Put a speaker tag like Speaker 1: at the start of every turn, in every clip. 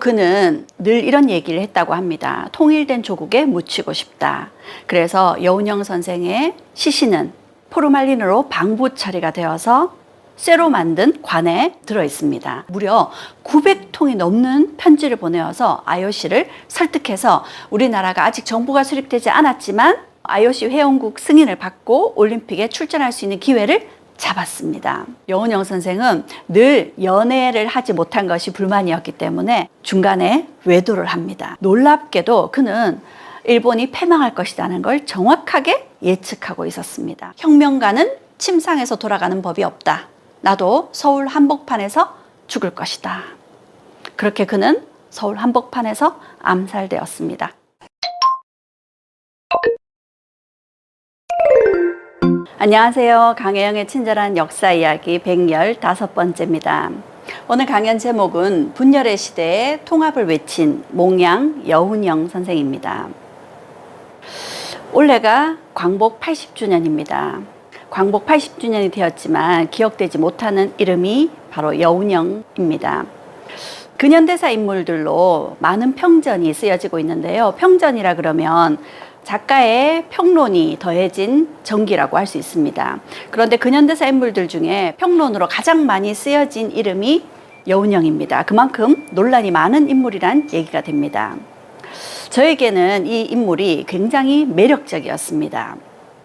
Speaker 1: 그는 늘 이런 얘기를 했다고 합니다. 통일된 조국에 묻히고 싶다. 그래서 여운형 선생의 시신은 포르말린으로 방부 처리가 되어서 쇠로 만든 관에 들어 있습니다. 무려 900통이 넘는 편지를 보내어서 IOC를 설득해서 우리나라가 아직 정부가 수립되지 않았지만 IOC 회원국 승인을 받고 올림픽에 출전할 수 있는 기회를 잡았습니다. 여운형 선생은 늘 연애를 하지 못한 것이 불만이었기 때문에 중간에 외도를 합니다. 놀랍게도 그는 일본이 패망할 것이라는 걸 정확하게 예측하고 있었습니다. 혁명가는 침상에서 돌아가는 법이 없다. 나도 서울 한복판에서 죽을 것이다. 그렇게 그는 서울 한복판에서 암살되었습니다. 안녕하세요. 강혜영의 친절한 역사 이야기 115번째입니다. 오늘 강연 제목은 분열의 시대에 통합을 외친 몽양 여운형 선생입니다. 올해가 광복 80주년입니다. 광복 80주년이 되었지만 기억되지 못하는 이름이 바로 여운형입니다. 근현대사 인물들로 많은 평전이 쓰여지고 있는데요. 평전이라 그러면 작가의 평론이 더해진 전기라고 할 수 있습니다. 그런데 근현대사 인물들 중에 평론으로 가장 많이 쓰여진 이름이 여운형입니다. 그만큼 논란이 많은 인물이란 얘기가 됩니다. 저에게는 이 인물이 굉장히 매력적이었습니다.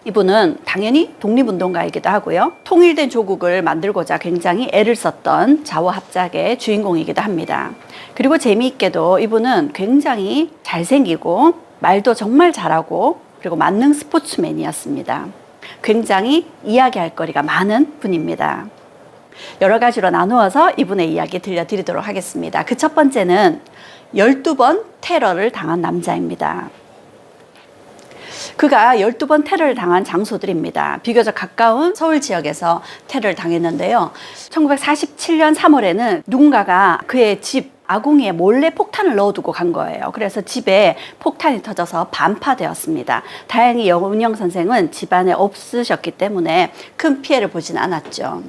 Speaker 1: 이분은 당연히 독립운동가이기도 하고요. 통일된 조국을 만들고자 굉장히 애를 썼던 자wo합작의 주인공이기도 합니다. 그리고 재미있게도 이분은 굉장히 잘생기고 말도 정말 잘하고 그리고 만능 스포츠맨이었습니다. 굉장히 이야기할 거리가 많은 분입니다. 여러 가지로 나누어서 이분의 이야기 들려드리도록 하겠습니다. 그 첫 번째는 12번 테러를 당한 남자입니다. 그가 12번 테러를 당한 장소들입니다. 비교적 가까운 서울 지역에서 테러를 당했는데요. 1947년 3월에는 누군가가 그의 집 아궁이에 몰래 폭탄을 넣어두고 간 거예요. 그래서 집에 폭탄이 터져서 반파되었습니다. 다행히 여운형 선생은 집안에 없으셨기 때문에 큰 피해를 보진 않았죠.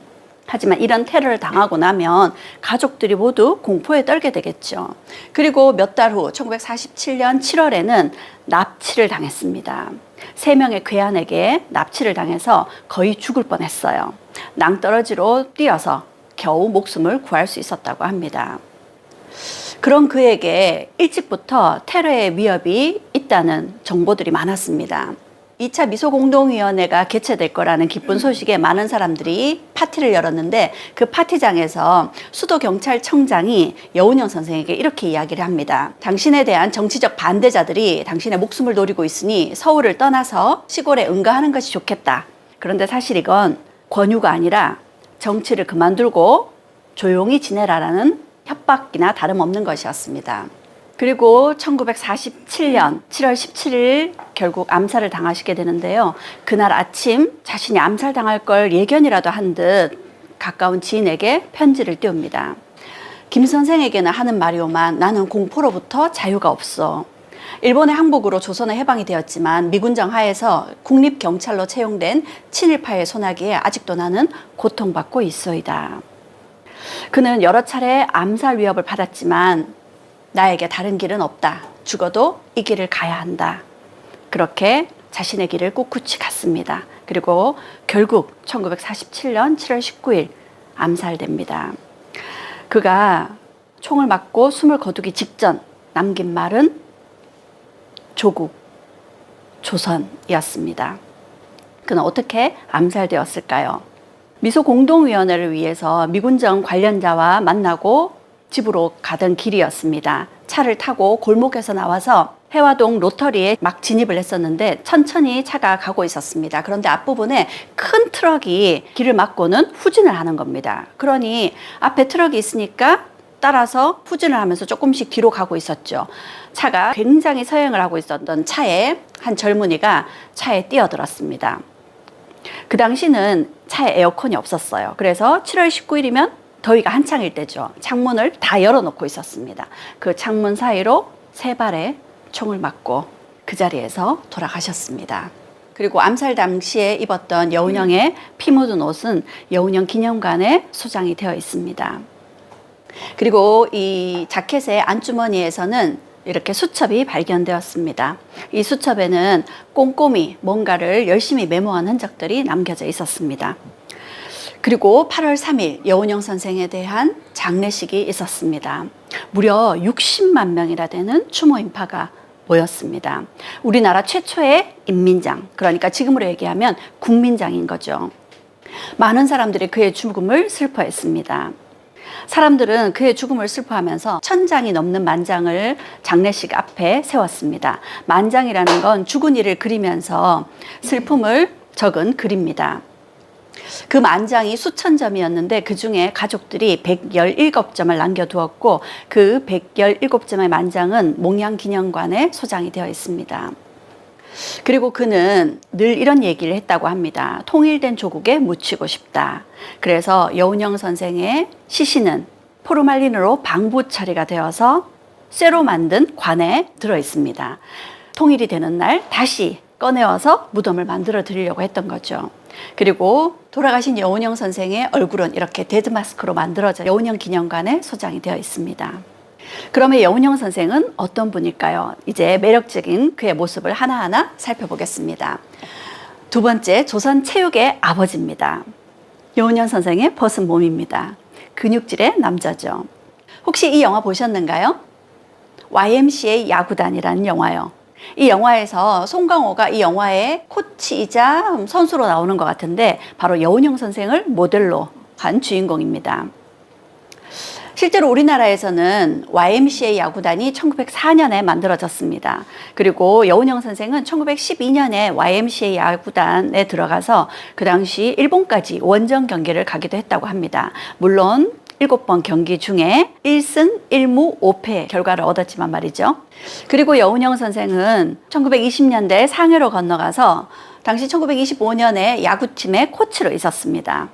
Speaker 1: 하지만 이런 테러를 당하고 나면 가족들이 모두 공포에 떨게 되겠죠. 그리고 몇 달 후 1947년 7월에는 납치를 당했습니다. 3명의 괴한에게 납치를 당해서 거의 죽을 뻔했어요. 낭떠러지로 뛰어서 겨우 목숨을 구할 수 있었다고 합니다. 그런 그에게 일찍부터 테러의 위협이 있다는 정보들이 많았습니다. 2차 미소공동위원회가 개최될 거라는 기쁜 소식에 많은 사람들이 파티를 열었는데 그 파티장에서 수도경찰청장이 여운형 선생에게 이렇게 이야기를 합니다. 당신에 대한 정치적 반대자들이 당신의 목숨을 노리고 있으니 서울을 떠나서 시골에 응가하는 것이 좋겠다. 그런데 사실 이건 권유가 아니라 정치를 그만두고 조용히 지내라라는 협박이나 다름없는 것이었습니다. 그리고 1947년 7월 17일 결국 암살을 당하시게 되는데요. 그날 아침 자신이 암살당할 걸 예견이라도 한 듯 가까운 지인에게 편지를 띄웁니다. 김 선생에게는 하는 말이오만 나는 공포로부터 자유가 없어. 일본의 항복으로 조선은 해방이 되었지만 미군정 하에서 국립경찰로 채용된 친일파의 소나기에 아직도 나는 고통받고 있어이다. 그는 여러 차례 암살 위협을 받았지만 나에게 다른 길은 없다. 죽어도 이 길을 가야 한다. 그렇게 자신의 길을 꿋꿋이 갔습니다. 그리고 결국 1947년 7월 19일 암살됩니다. 그가 총을 맞고 숨을 거두기 직전 남긴 말은 조국, 조선이었습니다. 그는 어떻게 암살되었을까요? 미소공동위원회를 위해서 미군정 관련자와 만나고 집으로 가던 길이었습니다. 차를 타고 골목에서 나와서 해화동 로터리에 막 진입을 했었는데 천천히 차가 가고 있었습니다. 그런데 앞부분에 큰 트럭이 길을 막고는 후진을 하는 겁니다. 그러니 앞에 트럭이 있으니까 따라서 후진을 하면서 조금씩 뒤로 가고 있었죠. 차가 굉장히 서행을 하고 있었던 차에 한 젊은이가 차에 뛰어들었습니다. 그 당시는 차에 에어컨이 없었어요. 그래서 7월 19일이면 더위가 한창일 때죠. 창문을 다 열어놓고 있었습니다. 그 창문 사이로 3발의 총을 맞고 그 자리에서 돌아가셨습니다. 그리고 암살 당시에 입었던 여운형의 피 묻은 옷은 여운형 기념관에 소장이 되어 있습니다. 그리고 이 자켓의 안주머니에서는 이렇게 수첩이 발견되었습니다. 이 수첩에는 꼼꼼히 뭔가를 열심히 메모한 흔적들이 남겨져 있었습니다. 그리고 8월 3일 여운형 선생에 대한 장례식이 있었습니다. 무려 60만 명이나 되는 추모 인파가 모였습니다. 우리나라 최초의 인민장, 그러니까 지금으로 얘기하면 국민장인 거죠. 많은 사람들이 그의 죽음을 슬퍼했습니다. 사람들은 그의 죽음을 슬퍼하면서 1000장이 넘는 만장을 장례식 앞에 세웠습니다. 만장이라는 건 죽은 이를 그리면서 슬픔을 적은 글입니다. 그 만장이 수천 점이었는데 그 중에 가족들이 117점을 남겨두었고 그 117점의 만장은 몽양기념관에 소장이 되어 있습니다. 그리고 그는 늘 이런 얘기를 했다고 합니다. 통일된 조국에 묻히고 싶다. 그래서 여운형 선생의 시신은 포르말린으로 방부 처리가 되어서 쇠로 만든 관에 들어 있습니다. 통일이 되는 날 다시 꺼내어서 무덤을 만들어 드리려고 했던 거죠. 그리고 돌아가신 여운형 선생의 얼굴은 이렇게 데드마스크로 만들어져 여운형 기념관에 소장이 되어 있습니다. 그러면 여운형 선생은 어떤 분일까요? 이제 매력적인 그의 모습을 하나하나 살펴보겠습니다. 두 번째, 조선 체육의 아버지입니다. 여운형 선생의 벗은 몸입니다. 근육질의 남자죠. 혹시 이 영화 보셨는가요? YMCA 야구단이라는 영화요. 이 영화에서 송강호가 이 영화의 코치이자 선수로 나오는 것 같은데 바로 여운형 선생을 모델로 한 주인공입니다. 실제로 우리나라에서는 YMCA 야구단이 1904년에 만들어졌습니다. 그리고 여운형 선생은 1912년에 YMCA 야구단에 들어가서 그 당시 일본까지 원정 경기를 가기도 했다고 합니다. 물론 7번 경기 중에 1승 1무 5패 결과를 얻었지만 말이죠. 그리고 여운형 선생은 1920년대 상해로 건너가서 당시 1925년에 야구팀의 코치로 있었습니다.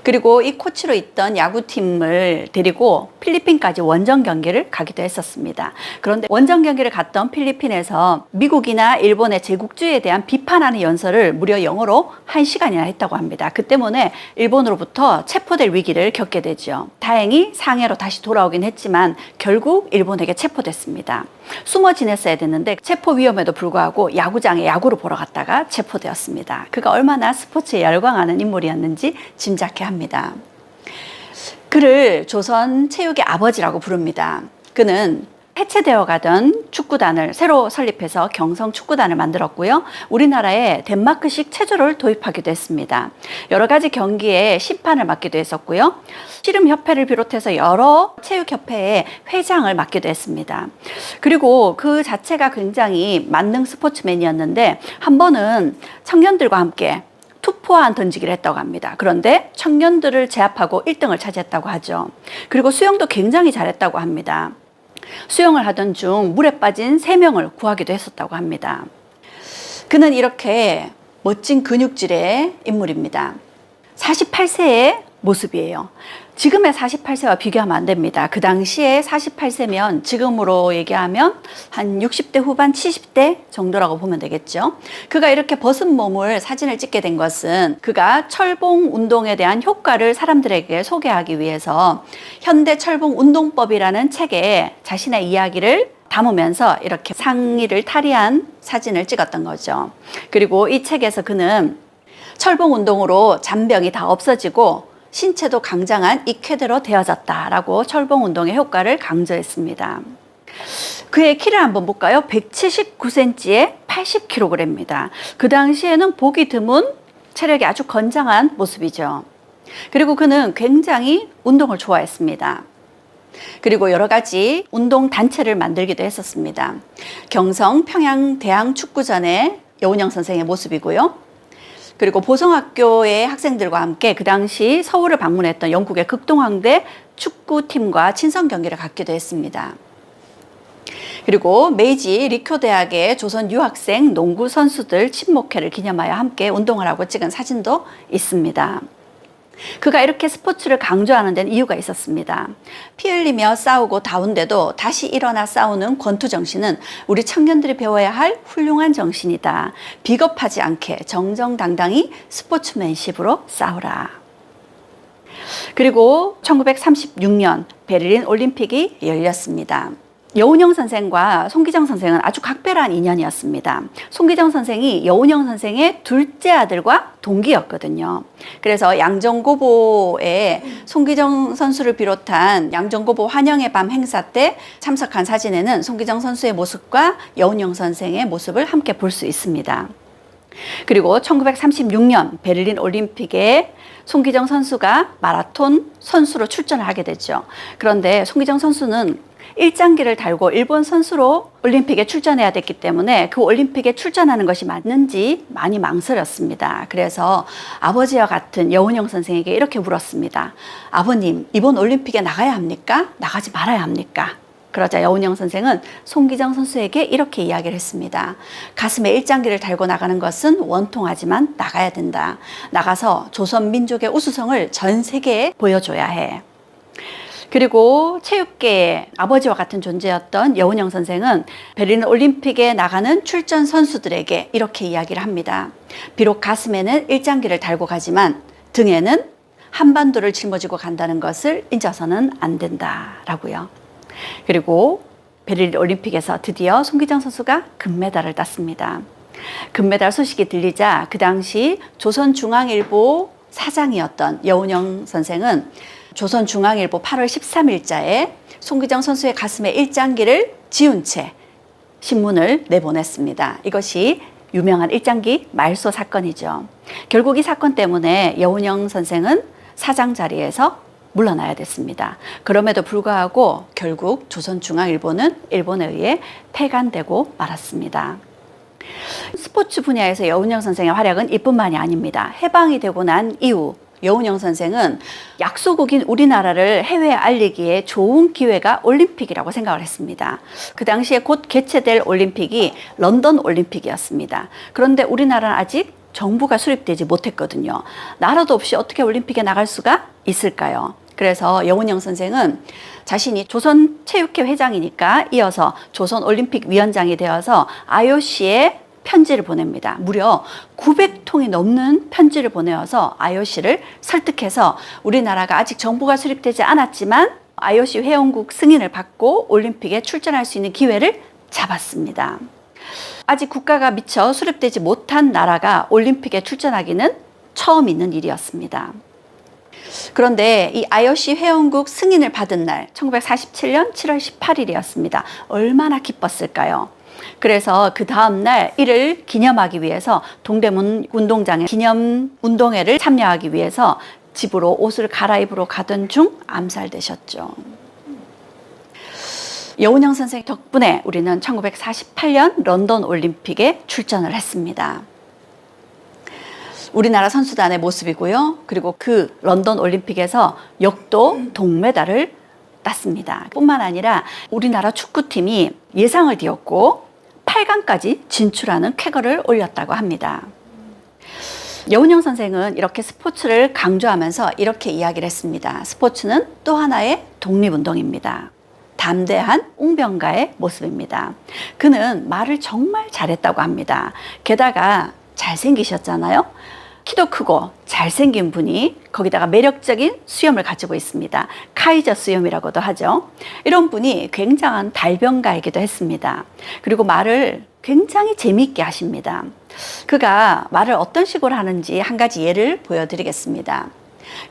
Speaker 1: 그리고 이 코치로 있던 야구팀을 데리고 필리핀까지 원정 경기를 가기도 했었습니다. 그런데 원정 경기를 갔던 필리핀에서 미국이나 일본의 제국주의에 대한 비판하는 연설을 무려 영어로 1시간이나 했다고 합니다. 그 때문에 일본으로부터 체포될 위기를 겪게 되죠. 다행히 상해로 다시 돌아오긴 했지만 결국 일본에게 체포됐습니다. 숨어 지냈어야 됐는데 체포 위험에도 불구하고 야구장에 야구를 보러 갔다가 체포되었습니다. 그가 얼마나 스포츠에 열광하는 인물이었는지 짐작해 합니다. 그를 조선 체육의 아버지라고 부릅니다. 그는 해체되어 가던 축구단을 새로 설립해서 경성 축구단을 만들었고요. 우리나라에 덴마크식 체조를 도입하기도 했습니다. 여러 가지 경기에 심판을 맡기도 했었고요. 씨름협회를 비롯해서 여러 체육협회의 회장을 맡기도 했습니다. 그리고 그 자체가 굉장히 만능 스포츠맨이었는데 한 번은 청년들과 함께 투포환 던지기를 했다고 합니다. 그런데 청년들을 제압하고 1등을 차지했다고 하죠. 그리고 수영도 굉장히 잘했다고 합니다. 수영을 하던 중 물에 빠진 3명을 구하기도 했었다고 합니다. 그는 이렇게 멋진 근육질의 인물입니다. 48세의 모습이에요. 지금의 48세와 비교하면 안 됩니다. 그 당시에 48세면 지금으로 얘기하면 한 60대 후반 70대 정도라고 보면 되겠죠. 그가 이렇게 벗은 몸을 사진을 찍게 된 것은 그가 철봉 운동에 대한 효과를 사람들에게 소개하기 위해서 현대 철봉 운동법이라는 책에 자신의 이야기를 담으면서 이렇게 상의를 탈의한 사진을 찍었던 거죠. 그리고 이 책에서 그는 철봉 운동으로 잔병이 다 없어지고 신체도 강장한 익회대로 되어졌다라고 철봉 운동의 효과를 강조했습니다. 그의 키를 한번 볼까요? 179cm에 80kg입니다. 그 당시에는 보기 드문 체력이 아주 건장한 모습이죠. 그리고 그는 굉장히 운동을 좋아했습니다. 그리고 여러 가지 운동 단체를 만들기도 했었습니다. 경성 평양 대항 축구전의 여운형 선생의 모습이고요. 그리고 보성학교의 학생들과 함께 그 당시 서울을 방문했던 영국의 극동항대 축구팀과 친선 경기를 갖기도 했습니다. 그리고 메이지 리쿄대학의 조선 유학생 농구 선수들 친목회를 기념하여 함께 운동을 하고 찍은 사진도 있습니다. 그가 이렇게 스포츠를 강조하는 데는 이유가 있었습니다. 피 흘리며 싸우고 다운데도 다시 일어나 싸우는 권투 정신은 우리 청년들이 배워야 할 훌륭한 정신이다. 비겁하지 않게 정정당당히 스포츠맨십으로 싸우라. 그리고 1936년 베를린 올림픽이 열렸습니다. 여운형 선생과 송기정 선생은 아주 각별한 인연이었습니다. 송기정 선생이 여운형 선생의 둘째 아들과 동기였거든요. 그래서 양정고보에 송기정 선수를 비롯한 양정고보 환영의 밤 행사 때 참석한 사진에는 송기정 선수의 모습과 여운형 선생의 모습을 함께 볼 수 있습니다. 그리고 1936년 베를린 올림픽에 송기정 선수가 마라톤 선수로 출전을 하게 되죠. 그런데 송기정 선수는 일장기를 달고 일본 선수로 올림픽에 출전해야 됐기 때문에 그 올림픽에 출전하는 것이 맞는지 많이 망설였습니다. 그래서 아버지와 같은 여운형 선생에게 이렇게 물었습니다. 아버님, 이번 올림픽에 나가야 합니까? 나가지 말아야 합니까? 그러자 여운형 선생은 송기정 선수에게 이렇게 이야기를 했습니다. 가슴에 일장기를 달고 나가는 것은 원통하지만 나가야 된다. 나가서 조선 민족의 우수성을 전 세계에 보여줘야 해. 그리고 체육계의 아버지와 같은 존재였던 여운형 선생은 베를린 올림픽에 나가는 출전 선수들에게 이렇게 이야기를 합니다. 비록 가슴에는 일장기를 달고 가지만 등에는 한반도를 짊어지고 간다는 것을 잊어서는 안 된다라고요. 그리고 베를린 올림픽에서 드디어 송기정 선수가 금메달을 땄습니다. 금메달 소식이 들리자 그 당시 조선중앙일보 사장이었던 여운형 선생은 조선중앙일보 8월 13일자에 송기정 선수의 가슴에 일장기를 지운 채 신문을 내보냈습니다. 이것이 유명한 일장기 말소 사건이죠. 결국 이 사건 때문에 여운형 선생은 사장 자리에서 물러나야 됐습니다. 그럼에도 불구하고 결국 조선중앙일보는 일본에 의해 폐간되고 말았습니다. 스포츠 분야에서 여운형 선생의 활약은 이뿐만이 아닙니다. 해방이 되고 난 이후 여운형 선생은 약소국인 우리나라를 해외에 알리기에 좋은 기회가 올림픽이라고 생각을 했습니다. 그 당시에 곧 개최될 올림픽이 런던 올림픽이었습니다. 그런데 우리나라는 아직 정부가 수립되지 못했거든요. 나라도 없이 어떻게 올림픽에 나갈 수가 있을까요? 그래서 여운형 선생은 자신이 조선체육회 회장이니까 이어서 조선올림픽위원장이 되어서 IOC에 편지를 보냅니다. 무려 900통이 넘는 편지를 보내어서 IOC를 설득해서 우리나라가 아직 정부가 수립되지 않았지만 IOC 회원국 승인을 받고 올림픽에 출전할 수 있는 기회를 잡았습니다. 아직 국가가 미처 수립되지 못한 나라가 올림픽에 출전하기는 처음 있는 일이었습니다. 그런데 이 IOC 회원국 승인을 받은 날 1947년 7월 18일이었습니다. 얼마나 기뻤을까요? 그래서 그 다음날 이를 기념하기 위해서 동대문 운동장에 기념 운동회를 참여하기 위해서 집으로 옷을 갈아입으러 가던 중 암살되셨죠. 여운형 선생 덕분에 우리는 1948년 런던 올림픽에 출전을 했습니다. 우리나라 선수단의 모습이고요. 그리고 그 런던 올림픽에서 역도 동메달을 땄습니다. 뿐만 아니라 우리나라 축구팀이 예상을 뒤엎고 8강까지 진출하는 쾌거를 올렸다고 합니다. 여운형 선생은 이렇게 스포츠를 강조하면서 이렇게 이야기를 했습니다. 스포츠는 또 하나의 독립운동입니다. 담대한 웅변가의 모습입니다. 그는 말을 정말 잘했다고 합니다. 게다가 잘생기셨잖아요. 키도 크고 잘생긴 분이 거기다가 매력적인 수염을 가지고 있습니다. 카이저 수염이라고도 하죠. 이런 분이 굉장한 달변가이기도 했습니다. 그리고 말을 굉장히 재미있게 하십니다. 그가 말을 어떤 식으로 하는지 한 가지 예를 보여드리겠습니다.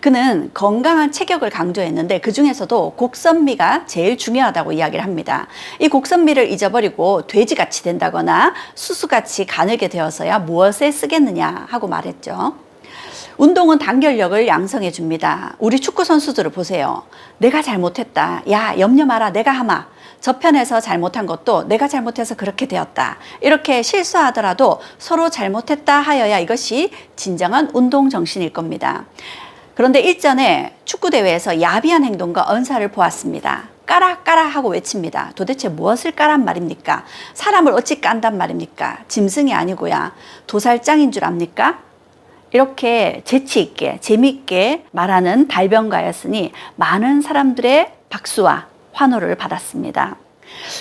Speaker 1: 그는 건강한 체격을 강조했는데 그 중에서도 곡선미가 제일 중요하다고 이야기를 합니다. 이 곡선미를 잊어버리고 돼지같이 된다거나 수수같이 가늘게 되어서야 무엇에 쓰겠느냐 하고 말했죠. 운동은 단결력을 양성해 줍니다. 우리 축구 선수들을 보세요. 내가 잘못했다. 야, 염려 마라. 내가 하마. 저편에서 잘못한 것도 내가 잘못해서 그렇게 되었다. 이렇게 실수하더라도 서로 잘못했다 하여야 이것이 진정한 운동 정신일 겁니다. 그런데 일전에 축구대회에서 야비한 행동과 언사를 보았습니다. 까라 까라 하고 외칩니다. 도대체 무엇을 까란 말입니까? 사람을 어찌 깐단 말입니까? 짐승이 아니고야 도살장인 줄 압니까? 이렇게 재치있게 재미있게 말하는 달변가였으니 많은 사람들의 박수와 환호를 받았습니다.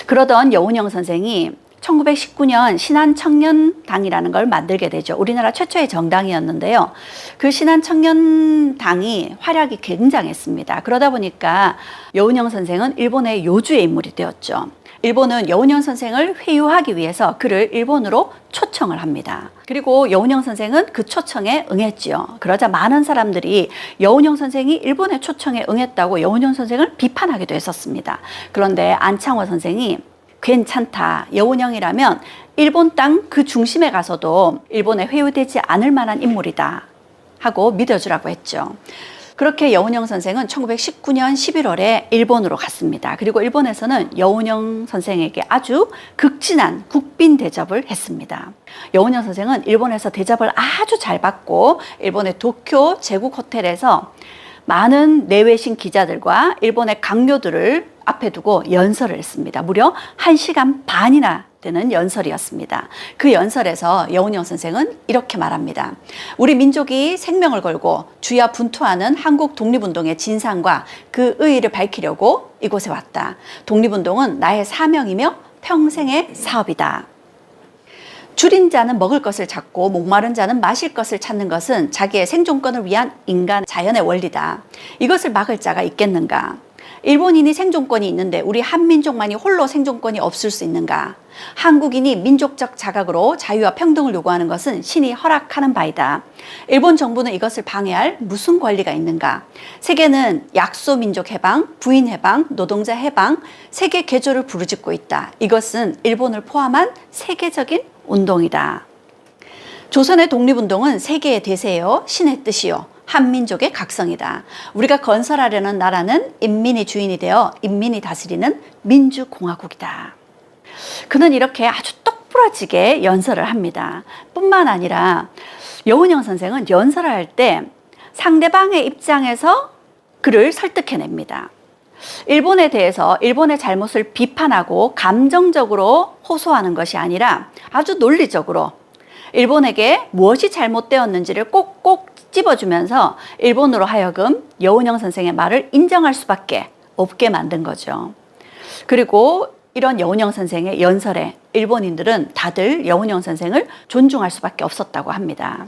Speaker 1: 그러던 여운형 선생이 1919년 신한청년당이라는 걸 만들게 되죠. 우리나라 최초의 정당이었는데요. 그 신한청년당이 활약이 굉장했습니다. 그러다 보니까 여운형 선생은 일본의 요주의 인물이 되었죠. 일본은 여운형 선생을 회유하기 위해서 그를 일본으로 초청을 합니다. 그리고 여운형 선생은 그 초청에 응했지요. 그러자 많은 사람들이 여운형 선생이 일본의 초청에 응했다고 여운형 선생을 비판하기도 했었습니다. 그런데 안창호 선생이 괜찮다. 여운형이라면 일본 땅 그 중심에 가서도 일본에 회유되지 않을 만한 인물이다 하고 믿어주라고 했죠. 그렇게 여운형 선생은 1919년 11월에 일본으로 갔습니다. 그리고 일본에서는 여운형 선생에게 아주 극진한 국빈 대접을 했습니다. 여운형 선생은 일본에서 대접을 아주 잘 받고 일본의 도쿄 제국 호텔에서 많은 내외신 기자들과 일본의 강요들을 앞에 두고 연설을 했습니다. 무려 1시간 반이나 되는 연설이었습니다. 그 연설에서 여운형 선생은 이렇게 말합니다. 우리 민족이 생명을 걸고 주야 분투하는 한국 독립운동의 진상과 그 의의를 밝히려고 이곳에 왔다. 독립운동은 나의 사명이며 평생의 사업이다. 줄인 자는 먹을 것을 찾고 목마른 자는 마실 것을 찾는 것은 자기의 생존권을 위한 인간 자연의 원리다. 이것을 막을 자가 있겠는가? 일본인이 생존권이 있는데 우리 한민족만이 홀로 생존권이 없을 수 있는가? 한국인이 민족적 자각으로 자유와 평등을 요구하는 것은 신이 허락하는 바이다. 일본 정부는 이것을 방해할 무슨 권리가 있는가? 세계는 약소민족 해방, 부인 해방, 노동자 해방, 세계 개조를 부르짖고 있다. 이것은 일본을 포함한 세계적인 운동이다. 조선의 독립운동은 세계의 대세요, 신의 뜻이요, 한민족의 각성이다. 우리가 건설하려는 나라는 인민이 주인이 되어 인민이 다스리는 민주공화국이다. 그는 이렇게 아주 똑부러지게 연설을 합니다. 뿐만 아니라 여운형 선생은 연설을 할 때 상대방의 입장에서 그를 설득해냅니다. 일본에 대해서 일본의 잘못을 비판하고 감정적으로 호소하는 것이 아니라 아주 논리적으로 일본에게 무엇이 잘못되었는지를 꼭꼭 찝어주면서 일본으로 하여금 여운형 선생의 말을 인정할 수밖에 없게 만든 거죠. 그리고 이런 여운형 선생의 연설에 일본인들은 다들 여운형 선생을 존중할 수밖에 없었다고 합니다.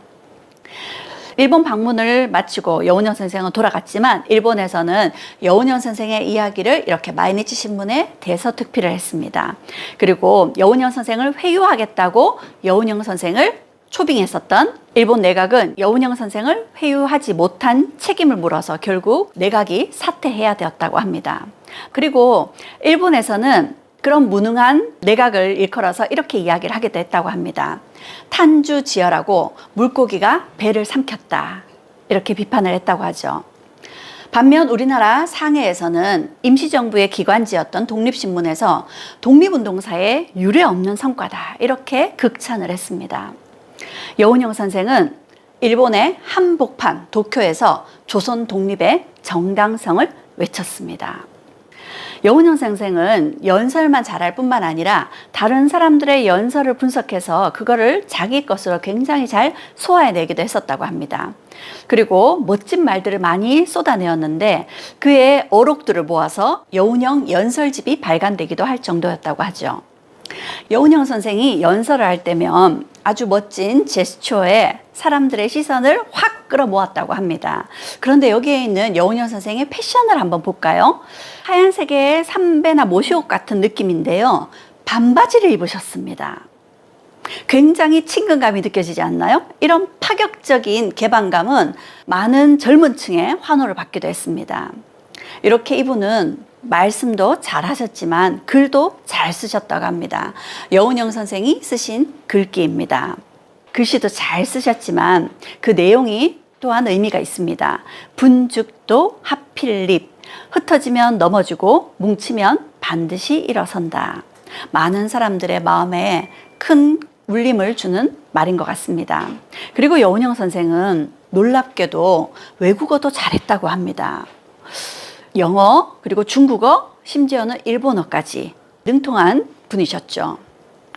Speaker 1: 일본 방문을 마치고 여운형 선생은 돌아갔지만 일본에서는 여운형 선생의 이야기를 이렇게 마이니치 신문에 대서특필을 했습니다. 그리고 여운형 선생을 회유하겠다고 여운형 선생을 초빙했었던 일본 내각은 여운형 선생을 회유하지 못한 책임을 물어서 결국 내각이 사퇴해야 되었다고 합니다. 그리고 일본에서는 그런 무능한 내각을 일컬어서 이렇게 이야기를 하기도 했다고 합니다. 탄주지어라고 물고기가 배를 삼켰다. 이렇게 비판을 했다고 하죠. 반면 우리나라 상해에서는 임시정부의 기관지였던 독립신문에서 독립운동사에 유례없는 성과다. 이렇게 극찬을 했습니다. 여운형 선생은 일본의 한복판 도쿄에서 조선 독립의 정당성을 외쳤습니다. 여운형 선생은 연설만 잘할 뿐만 아니라 다른 사람들의 연설을 분석해서 그거를 자기 것으로 굉장히 잘 소화해내기도 했었다고 합니다. 그리고 멋진 말들을 많이 쏟아내었는데 그의 어록들을 모아서 여운형 연설집이 발간되기도 할 정도였다고 하죠. 여운형 선생이 연설을 할 때면 아주 멋진 제스처에 사람들의 시선을 확 끌어모았다고 합니다. 그런데 여기에 있는 여운형 선생의 패션을 한번 볼까요? 하얀색의 삼배나 모시옷 같은 느낌인데요. 반바지를 입으셨습니다. 굉장히 친근감이 느껴지지 않나요? 이런 파격적인 개방감은 많은 젊은 층의 환호를 받기도 했습니다. 이렇게 이분은 말씀도 잘 하셨지만 글도 잘 쓰셨다고 합니다. 여운형 선생이 쓰신 글귀입니다. 글씨도 잘 쓰셨지만 그 내용이 또한 의미가 있습니다. 분죽도 하필립, 흩어지면 넘어지고 뭉치면 반드시 일어선다. 많은 사람들의 마음에 큰 울림을 주는 말인 것 같습니다. 그리고 여운형 선생은 놀랍게도 외국어도 잘했다고 합니다. 영어, 그리고 중국어, 심지어는 일본어까지 능통한 분이셨죠.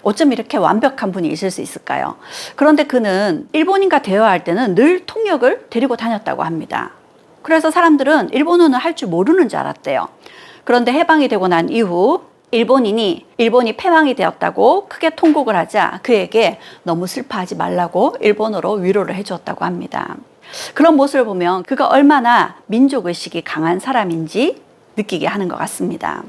Speaker 1: 어쩜 이렇게 완벽한 분이 있을 수 있을까요? 그런데 그는 일본인과 대화할 때는 늘 통역을 데리고 다녔다고 합니다. 그래서 사람들은 일본어는 할 줄 모르는 줄 알았대요. 그런데 해방이 되고 난 이후 일본이 패망이 되었다고 크게 통곡을 하자 그에게 너무 슬퍼하지 말라고 일본어로 위로를 해주었다고 합니다. 그런 모습을 보면 그가 얼마나 민족의식이 강한 사람인지 느끼게 하는 것 같습니다.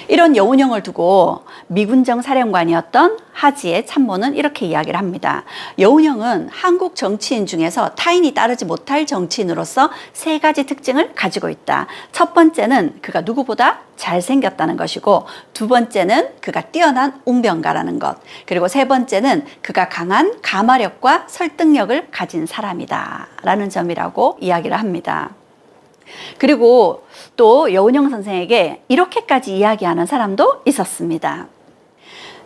Speaker 1: 이런 여운형을 두고 미군정 사령관이었던 하지의 참모는 이렇게 이야기를 합니다. 여운형은 한국 정치인 중에서 타인이 따르지 못할 정치인으로서 3가지 특징을 가지고 있다. 첫 번째는 그가 누구보다 잘생겼다는 것이고, 두 번째는 그가 뛰어난 웅변가라는 것, 그리고 세 번째는 그가 강한 가마력과 설득력을 가진 사람이다 라는 점이라고 이야기를 합니다. 그리고 또 여운형 선생에게 이렇게까지 이야기하는 사람도 있었습니다.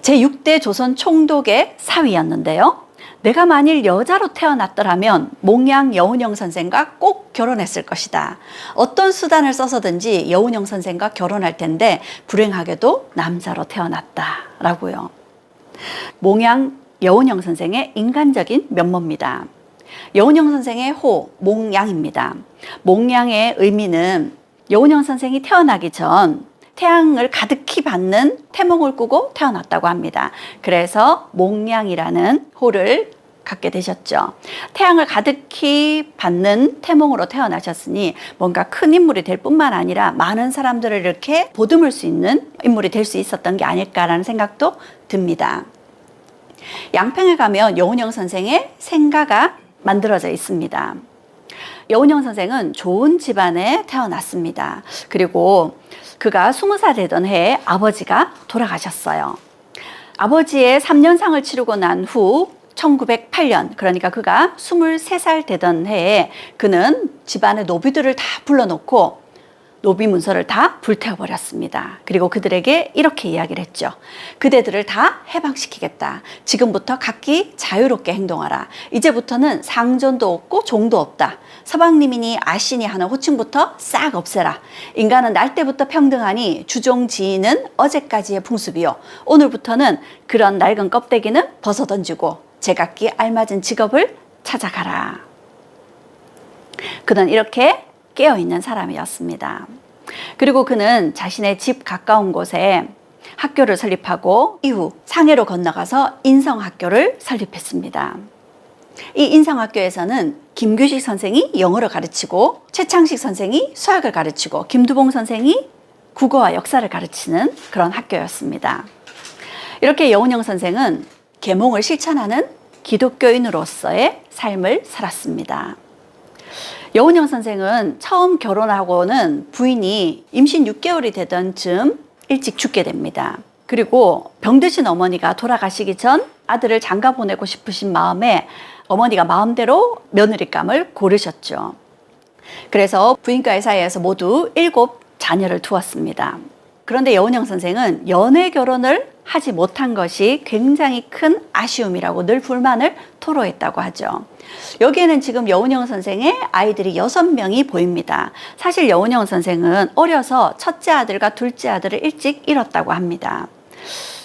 Speaker 1: 제6대 조선 총독의 사위였는데요. 내가 만일 여자로 태어났더라면 몽양 여운형 선생과 꼭 결혼했을 것이다. 어떤 수단을 써서든지 여운형 선생과 결혼할 텐데 불행하게도 남자로 태어났다 라고요. 몽양 여운형 선생의 인간적인 면모입니다. 여운형 선생의 호, 몽양입니다. 몽양의 의미는 여운형 선생이 태어나기 전 태양을 가득히 받는 태몽을 꾸고 태어났다고 합니다. 그래서 몽양이라는 호를 갖게 되셨죠. 태양을 가득히 받는 태몽으로 태어나셨으니 뭔가 큰 인물이 될 뿐만 아니라 많은 사람들을 이렇게 보듬을 수 있는 인물이 될 수 있었던 게 아닐까라는 생각도 듭니다. 양평에 가면 여운형 선생의 생가가 만들어져 있습니다. 여운형 선생은 좋은 집안에 태어났습니다. 그리고 그가 20살 되던 해에 아버지가 돌아가셨어요. 아버지의 3년상을 치르고 난 후 1908년, 그러니까 그가 23살 되던 해에 그는 집안의 노비들을 다 불러놓고 노비 문서를 다 불태워버렸습니다. 그리고 그들에게 이렇게 이야기를 했죠. 그대들을 다 해방시키겠다. 지금부터 각기 자유롭게 행동하라. 이제부터는 상전도 없고 종도 없다. 서방님이니 아시니 하는 호칭부터 싹 없애라. 인간은 날 때부터 평등하니 주종지인은 어제까지의 풍습이요. 오늘부터는 그런 낡은 껍데기는 벗어던지고 제각기 알맞은 직업을 찾아가라. 그는 이렇게 깨어있는 사람이었습니다. 그리고 그는 자신의 집 가까운 곳에 학교를 설립하고 이후 상해로 건너가서 인성학교를 설립했습니다. 이 인성학교에서는 김규식 선생이 영어를 가르치고 최창식 선생이 수학을 가르치고 김두봉 선생이 국어와 역사를 가르치는 그런 학교였습니다. 이렇게 여운형 선생은 계몽을 실천하는 기독교인으로서의 삶을 살았습니다. 여운형 선생은 처음 결혼하고는 부인이 임신 6개월이 되던 즈음 일찍 죽게 됩니다. 그리고 병드신 어머니가 돌아가시기 전 아들을 장가 보내고 싶으신 마음에 어머니가 마음대로 며느리감을 고르셨죠. 그래서 부인과의 사이에서 모두 7 자녀를 두었습니다. 그런데 여운형 선생은 연애 결혼을 하지 못한 것이 굉장히 큰 아쉬움이라고 늘 불만을 토로했다고 하죠. 여기에는 지금 여운형 선생의 아이들이 6명이 보입니다. 사실 여운형 선생은 어려서 첫째 아들과 둘째 아들을 일찍 잃었다고 합니다.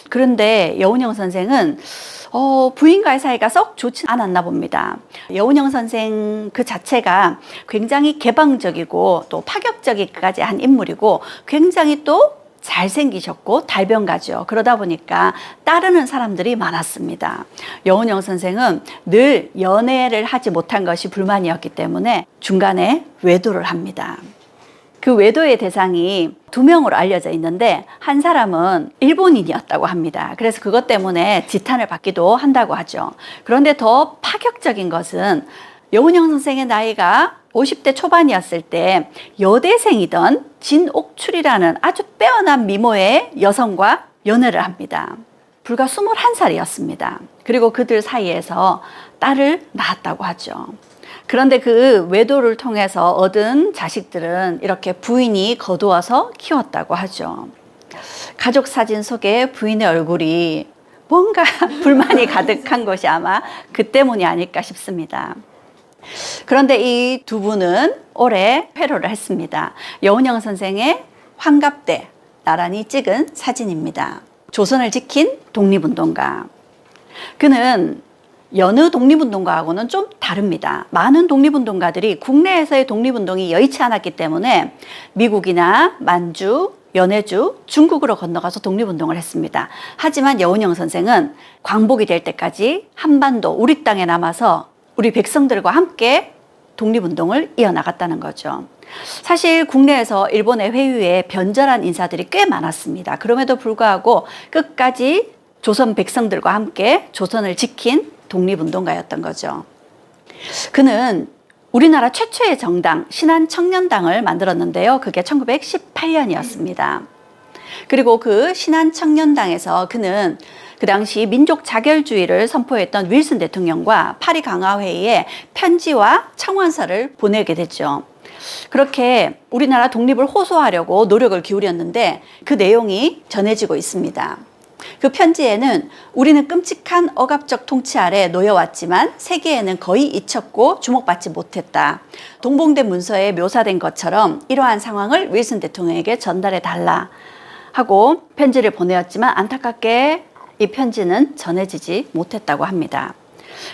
Speaker 1: 그런데 여운형 선생은 부인과의 사이가 썩 좋지 않았나 봅니다. 여운형 선생 그 자체가 굉장히 개방적이고 또 파격적이까지 한 인물이고 굉장히 또 잘생기셨고 달변가죠. 그러다 보니까 따르는 사람들이 많았습니다. 여운형 선생은 늘 연애를 하지 못한 것이 불만이었기 때문에 중간에 외도를 합니다. 그 외도의 대상이 2명으로 알려져 있는데 한 사람은 일본인이었다고 합니다. 그래서 그것 때문에 지탄을 받기도 한다고 하죠. 그런데 더 파격적인 것은 여운형 선생의 나이가 50대 초반이었을 때 여대생이던 진옥출이라는 아주 빼어난 미모의 여성과 연애를 합니다. 불과 21살이었습니다. 그리고 그들 사이에서 딸을 낳았다고 하죠. 그런데 그 외도를 통해서 얻은 자식들은 이렇게 부인이 거두어서 키웠다고 하죠. 가족 사진 속에 부인의 얼굴이 뭔가 불만이 가득한 것이 아마 그 때문이 아닐까 싶습니다. 그런데 이 두 분은 올해 회로를 했습니다. 여운형 선생의 환갑 때 나란히 찍은 사진입니다. 조선을 지킨 독립운동가. 그는 여느 독립운동가하고는 좀 다릅니다. 많은 독립운동가들이 국내에서의 독립운동이 여의치 않았기 때문에 미국이나 만주, 연해주, 중국으로 건너가서 독립운동을 했습니다. 하지만 여운형 선생은 광복이 될 때까지 한반도 우리 땅에 남아서 우리 백성들과 함께 독립운동을 이어나갔다는 거죠. 사실 국내에서 일본의 회유에 변절한 인사들이 꽤 많았습니다. 그럼에도 불구하고 끝까지 조선 백성들과 함께 조선을 지킨 독립운동가였던 거죠. 그는 우리나라 최초의 정당 신한청년당을 만들었는데요. 그게 1918년이었습니다. 그리고 그 신한청년당에서 그는 그 당시 민족 자결주의를 선포했던 윌슨 대통령과 파리 강화회의에 편지와 청원서를 보내게 됐죠. 그렇게 우리나라 독립을 호소하려고 노력을 기울였는데 그 내용이 전해지고 있습니다. 그 편지에는 우리는 끔찍한 억압적 통치 아래 놓여왔지만 세계에는 거의 잊혔고 주목받지 못했다. 동봉된 문서에 묘사된 것처럼 이러한 상황을 윌슨 대통령에게 전달해 달라 하고 편지를 보내었지만 안타깝게 이 편지는 전해지지 못했다고 합니다.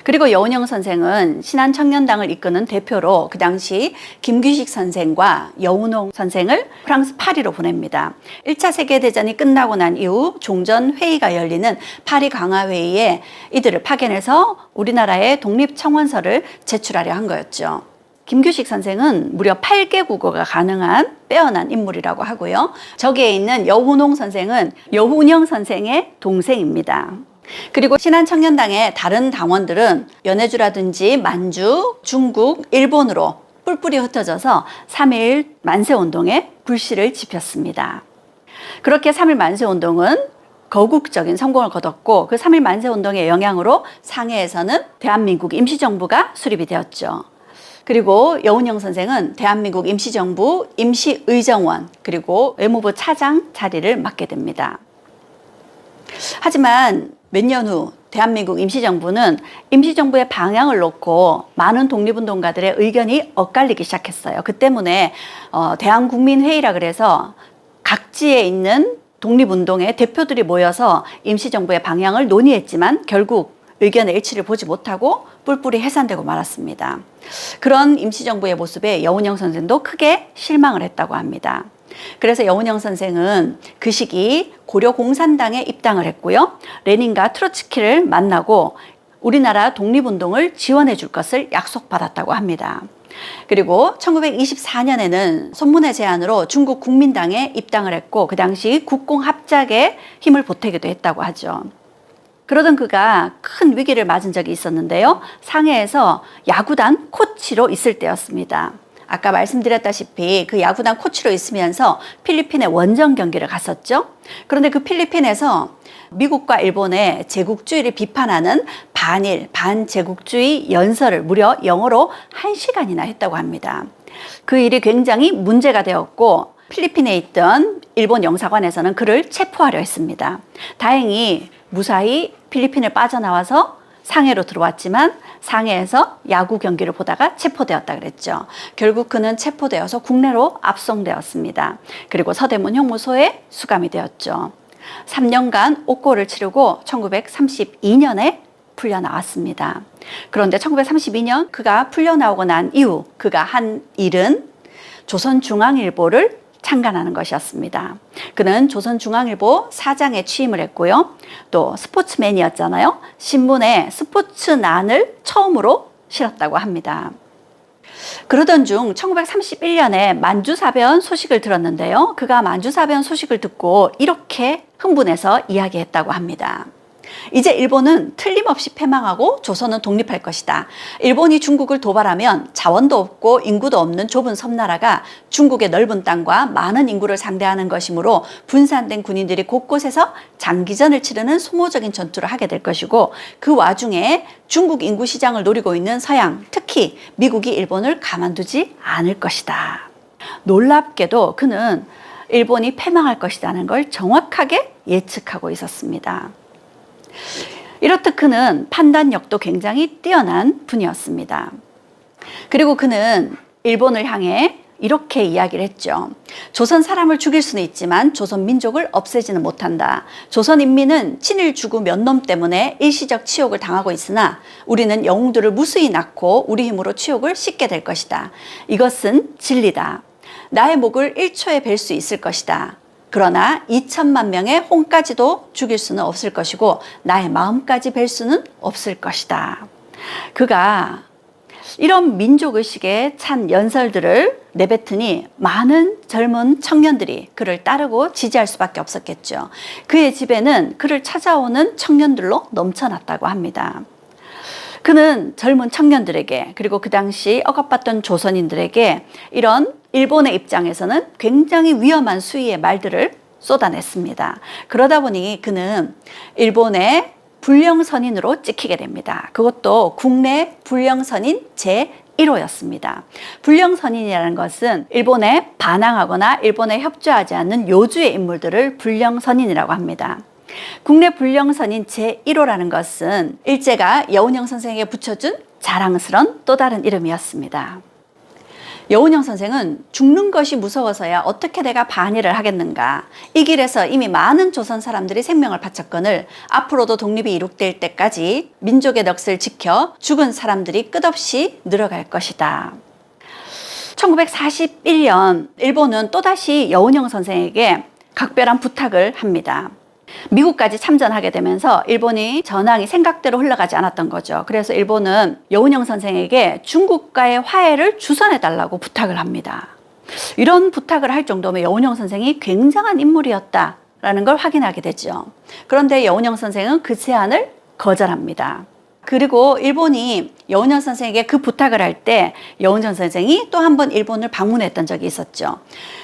Speaker 1: 그리고 여운형 선생은 신한청년당을 이끄는 대표로 그 당시 김규식 선생과 여운홍 선생을 프랑스 파리로 보냅니다. 1차 세계대전이 끝나고 난 이후 종전회의가 열리는 파리 강화회의에 이들을 파견해서 우리나라의 독립청원서를 제출하려 한 거였죠. 김규식 선생은 무려 8개 국어가 가능한 빼어난 인물이라고 하고요. 저기에 있는 여운홍 선생은 여운형 선생의 동생입니다. 그리고 신한청년당의 다른 당원들은 연해주라든지 만주, 중국, 일본으로 뿔뿔이 흩어져서 3.1 만세운동에 불씨를 지폈습니다. 그렇게 3.1 만세운동은 거국적인 성공을 거뒀고 그 3.1 만세운동의 영향으로 상해에서는 대한민국 임시정부가 수립이 되었죠. 그리고 여운형 선생은 대한민국 임시정부 임시의정원 그리고 외무부 차장 자리를 맡게 됩니다. 하지만 몇 년 후 대한민국 임시정부는 임시정부의 방향을 놓고 많은 독립운동가들의 의견이 엇갈리기 시작했어요. 그 때문에 대한국민회의라 그래서 각지에 있는 독립운동의 대표들이 모여서 임시정부의 방향을 논의했지만 결국 의견의 일치를 보지 못하고 뿔뿔이 해산되고 말았습니다. 그런 임시정부의 모습에 여운형 선생도 크게 실망을 했다고 합니다. 그래서 여운형 선생은 그 시기 고려공산당에 입당을 했고요. 레닌과 트로츠키를 만나고 우리나라 독립운동을 지원해 줄 것을 약속받았다고 합니다. 그리고 1924년에는 손문의 제안으로 중국 국민당에 입당을 했고 그 당시 국공합작에 힘을 보태기도 했다고 하죠. 그러던 그가 큰 위기를 맞은 적이 있었는데요. 상해에서 야구단 코치로 있을 때였습니다. 아까 말씀드렸다시피 그 야구단 코치로 있으면서 필리핀의 원정 경기를 갔었죠. 그런데 그 필리핀에서 미국과 일본의 제국주의를 비판하는 반일, 반제국주의 연설을 무려 영어로 1시간이나 했다고 합니다. 그 일이 굉장히 문제가 되었고 필리핀에 있던 일본 영사관에서는 그를 체포하려 했습니다. 다행히 무사히 필리핀을 빠져나와서 상해로 들어왔지만 상해에서 야구 경기를 보다가 체포되었다 그랬죠. 결국 그는 체포되어서 국내로 압송되었습니다. 그리고 서대문 형무소에 수감이 되었죠. 3년간 옥고를 치르고 1932년에 풀려나왔습니다. 그런데 1932년 그가 풀려나오고 난 이후 그가 한 일은 조선중앙일보를 창간하는 것이었습니다. 그는 조선중앙일보 사장에 취임을 했고요. 또 스포츠맨이었잖아요. 신문에 스포츠난을 처음으로 실었다고 합니다. 그러던 중 1931년에 만주사변 소식을 들었는데요. 그가 만주사변 소식을 듣고 이렇게 흥분해서 이야기했다고 합니다. 이제 일본은 틀림없이 패망하고 조선은 독립할 것이다. 일본이 중국을 도발하면 자원도 없고 인구도 없는 좁은 섬나라가 중국의 넓은 땅과 많은 인구를 상대하는 것이므로 분산된 군인들이 곳곳에서 장기전을 치르는 소모적인 전투를 하게 될 것이고 그 와중에 중국 인구 시장을 노리고 있는 서양, 특히 미국이 일본을 가만두지 않을 것이다. 놀랍게도 그는 일본이 패망할 것이라는 걸 정확하게 예측하고 있었습니다. 이렇듯 그는 판단력도 굉장히 뛰어난 분이었습니다. 그리고 그는 일본을 향해 이렇게 이야기를 했죠. 조선 사람을 죽일 수는 있지만 조선 민족을 없애지는 못한다. 조선 인민은 친일 주구 몇 놈 때문에 일시적 치욕을 당하고 있으나 우리는 영웅들을 무수히 낳고 우리 힘으로 치욕을 씻게 될 것이다. 이것은 진리다. 나의 목을 1초에 벨 수 있을 것이다. 그러나 2천만 명의 홍까지도 죽일 수는 없을 것이고 나의 마음까지 뵐 수는 없을 것이다. 그가 이런 민족의식에 찬 연설들을 내뱉으니 많은 젊은 청년들이 그를 따르고 지지할 수밖에 없었겠죠. 그의 집에는 그를 찾아오는 청년들로 넘쳐났다고 합니다. 그는 젊은 청년들에게 그리고 그 당시 억압받던 조선인들에게 이런 일본의 입장에서는 굉장히 위험한 수위의 말들을 쏟아냈습니다. 그러다 보니 그는 일본의 불령선인으로 찍히게 됩니다. 그것도 국내 불령선인 제1호였습니다. 불령선인이라는 것은 일본에 반항하거나 일본에 협조하지 않는 요주의 인물들을 불령선인이라고 합니다. 국내 불령선인 제1호라는 것은 일제가 여운형 선생에게 붙여준 자랑스런 또 다른 이름이었습니다. 여운형 선생은 죽는 것이 무서워서야 어떻게 내가 반일을 하겠는가. 이 길에서 이미 많은 조선 사람들이 생명을 바쳤거늘 앞으로도 독립이 이룩될 때까지 민족의 넋을 지켜 죽은 사람들이 끝없이 늘어갈 것이다. 1941년 일본은 또다시 여운형 선생에게 각별한 부탁을 합니다. 미국까지 참전하게 되면서 일본이 전황이 생각대로 흘러가지 않았던 거죠. 그래서 일본은 여운형 선생에게 중국과의 화해를 주선해달라고 부탁을 합니다. 이런 부탁을 할 정도면 여운형 선생이 굉장한 인물이었다라는 걸 확인하게 되죠. 그런데 여운형 선생은 그 제안을 거절합니다. 그리고 일본이 여운형 선생에게 그 부탁을 할 때 여운형 선생이 또 한 번 일본을 방문했던 적이 있었죠.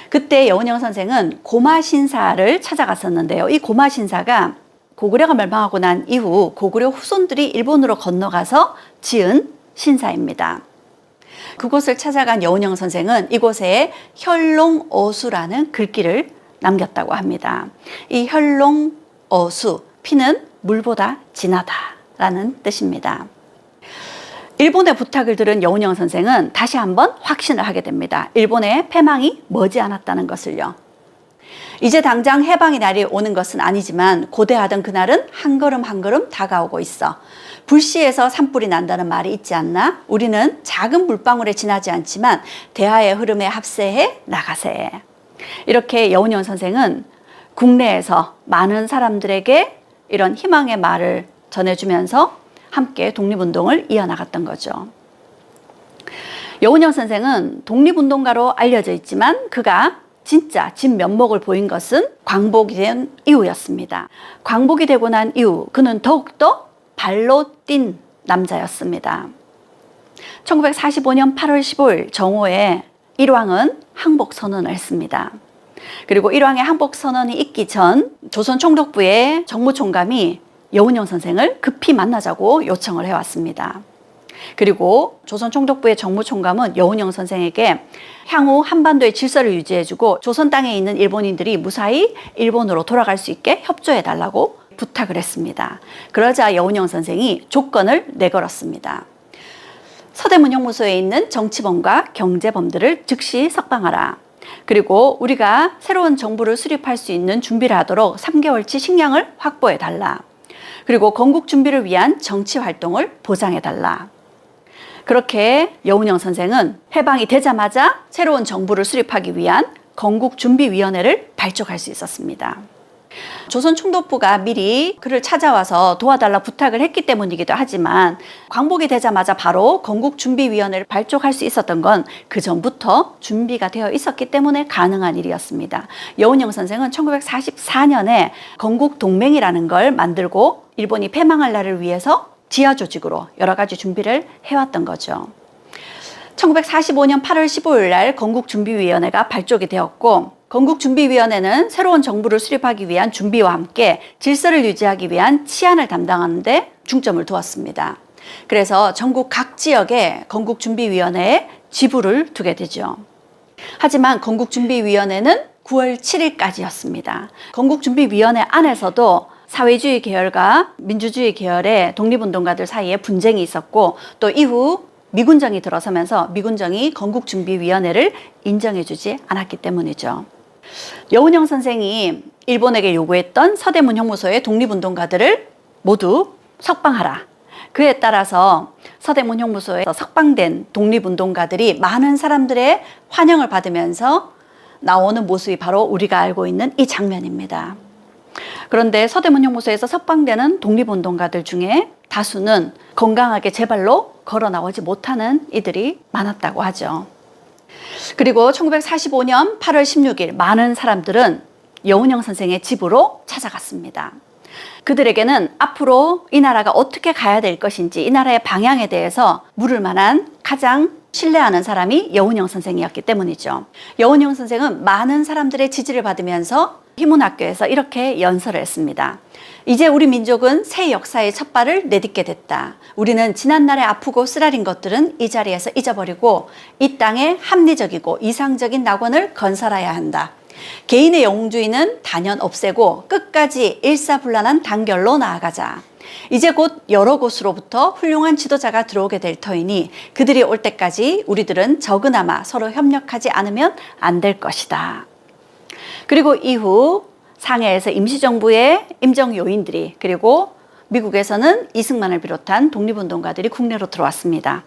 Speaker 1: 그때 여운형 선생은 고마신사를 찾아갔었는데요. 이 고마신사가 고구려가 멸망하고 난 이후 고구려 후손들이 일본으로 건너가서 지은 신사입니다. 그곳을 찾아간 여운형 선생은 이곳에 혈롱어수라는 글귀를 남겼다고 합니다. 이 혈롱어수, 피는 물보다 진하다라는 뜻입니다. 일본의 부탁을 들은 여운형 선생은 다시 한번 확신을 하게 됩니다. 일본의 패망이 머지않았다는 것을요. 이제 당장 해방의 날이 오는 것은 아니지만 고대하던 그날은 한 걸음 한 걸음 다가오고 있어. 불씨에서 산불이 난다는 말이 있지 않나? 우리는 작은 물방울에 지나지 않지만 대하의 흐름에 합세해 나가세. 이렇게 여운형 선생은 국내에서 많은 사람들에게 이런 희망의 말을 전해주면서 함께 독립운동을 이어나갔던 거죠. 여운형 선생은 독립운동가로 알려져 있지만 그가 진짜 진면목을 보인 것은 광복이 된 이후였습니다. 광복이 되고 난 이후 그는 더욱더 발로 뛴 남자였습니다. 1945년 8월 15일 정오에 일왕은 항복선언을 했습니다. 그리고 일왕의 항복선언이 있기 전 조선 총독부의 정무총감이 여운형 선생을 급히 만나자고 요청을 해왔습니다. 그리고 조선 총독부의 정무총감은 여운형 선생에게 향후 한반도의 질서를 유지해주고 조선 땅에 있는 일본인들이 무사히 일본으로 돌아갈 수 있게 협조해달라고 부탁을 했습니다. 그러자 여운형 선생이 조건을 내걸었습니다. 서대문 형무소에 있는 정치범과 경제범들을 즉시 석방하라. 그리고 우리가 새로운 정부를 수립할 수 있는 준비를 하도록 3개월치 식량을 확보해달라. 그리고 건국 준비를 위한 정치 활동을 보장해달라. 그렇게 여운형 선생은 해방이 되자마자 새로운 정부를 수립하기 위한 건국준비위원회를 발족할 수 있었습니다. 조선 총독부가 미리 그를 찾아와서 도와달라 부탁을 했기 때문이기도 하지만 광복이 되자마자 바로 건국준비위원회를 발족할 수 있었던 건 그 전부터 준비가 되어 있었기 때문에 가능한 일이었습니다. 여운형 선생은 1944년에 건국동맹이라는 걸 만들고 일본이 패망할 날을 위해서 지하 조직으로 여러 가지 준비를 해왔던 거죠. 1945년 8월 15일 날 건국준비위원회가 발족이 되었고 건국준비위원회는 새로운 정부를 수립하기 위한 준비와 함께 질서를 유지하기 위한 치안을 담당하는 데 중점을 두었습니다. 그래서 전국 각 지역에 건국준비위원회에 지부를 두게 되죠. 하지만 건국준비위원회는 9월 7일까지였습니다. 건국준비위원회 안에서도 사회주의 계열과 민주주의 계열의 독립운동가들 사이에 분쟁이 있었고 또 이후 미군정이 들어서면서 미군정이 건국준비위원회를 인정해주지 않았기 때문이죠. 여운형 선생이 일본에게 요구했던 서대문 형무소의 독립운동가들을 모두 석방하라. 그에 따라서 서대문 형무소에 석방된 독립운동가들이 많은 사람들의 환영을 받으면서 나오는 모습이 바로 우리가 알고 있는 이 장면입니다. 그런데 서대문 형무소에서 석방되는 독립운동가들 중에 다수는 건강하게 제 발로 걸어 나오지 못하는 이들이 많았다고 하죠. 그리고 1945년 8월 16일 많은 사람들은 여운형 선생의 집으로 찾아갔습니다. 그들에게는 앞으로 이 나라가 어떻게 가야 될 것인지 이 나라의 방향에 대해서 물을 만한 가장 신뢰하는 사람이 여운형 선생이었기 때문이죠. 여운형 선생은 많은 사람들의 지지를 받으면서 희문학교에서 이렇게 연설을 했습니다. 이제 우리 민족은 새 역사의 첫 발을 내딛게 됐다. 우리는 지난날에 아프고 쓰라린 것들은 이 자리에서 잊어버리고 이 땅에 합리적이고 이상적인 낙원을 건설해야 한다. 개인의 영웅주의는 단연 없애고 끝까지 일사불란한 단결로 나아가자. 이제 곧 여러 곳으로부터 훌륭한 지도자가 들어오게 될 터이니 그들이 올 때까지 우리들은 적으나마 서로 협력하지 않으면 안 될 것이다. 그리고 이후 상해에서 임시정부의 임정 요인들이 그리고 미국에서는 이승만을 비롯한 독립운동가들이 국내로 들어왔습니다.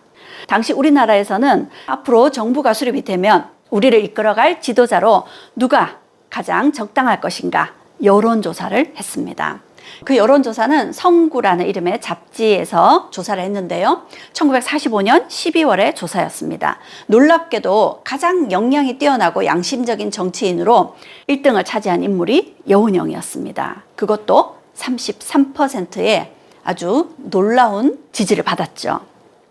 Speaker 1: 당시 우리나라에서는 앞으로 정부가 수립이 되면 우리를 이끌어갈 지도자로 누가 가장 적당할 것인가 여론조사를 했습니다. 그 여론조사는 성구라는 이름의 잡지에서 조사를 했는데요. 1945년 12월에 조사였습니다. 놀랍게도 가장 역량이 뛰어나고 양심적인 정치인으로 1등을 차지한 인물이 여운형이었습니다. 그것도 33%의 아주 놀라운 지지를 받았죠.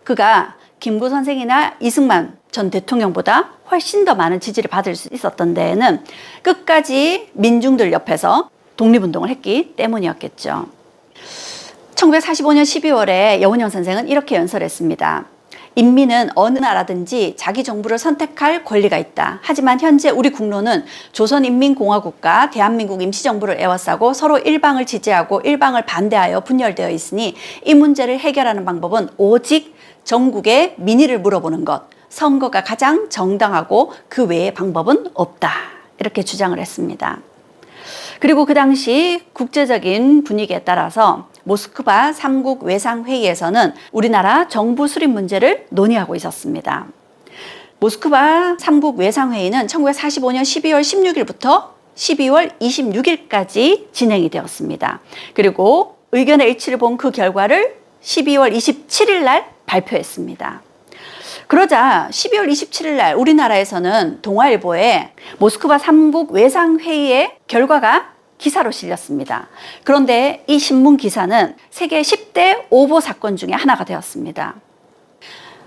Speaker 1: 그가 김구 선생이나 이승만 전 대통령보다 훨씬 더 많은 지지를 받을 수 있었던 데에는 끝까지 민중들 옆에서 독립운동을 했기 때문이었겠죠. 1945년 12월에 여운형 선생은 이렇게 연설했습니다. 인민은 어느 나라든지 자기 정부를 선택할 권리가 있다. 하지만 현재 우리 국론은 조선인민공화국과 대한민국 임시정부를 에워싸고 서로 일방을 지지하고 일방을 반대하여 분열되어 있으니 이 문제를 해결하는 방법은 오직 전국의 민의를 물어보는 것. 선거가 가장 정당하고 그 외의 방법은 없다. 이렇게 주장을 했습니다. 그리고 그 당시 국제적인 분위기에 따라서 모스크바 3국 외상회의에서는 우리나라 정부 수립 문제를 논의하고 있었습니다. 모스크바 3국 외상회의는 1945년 12월 16일부터 12월 26일까지 진행이 되었습니다. 그리고 의견의 일치를 본 그 결과를 12월 27일 날 발표했습니다. 그러자 12월 27일 날 우리나라에서는 동아일보에 모스크바 3국 외상회의의 결과가 기사로 실렸습니다. 그런데 이 신문 기사는 세계 10대 오보 사건 중에 하나가 되었습니다.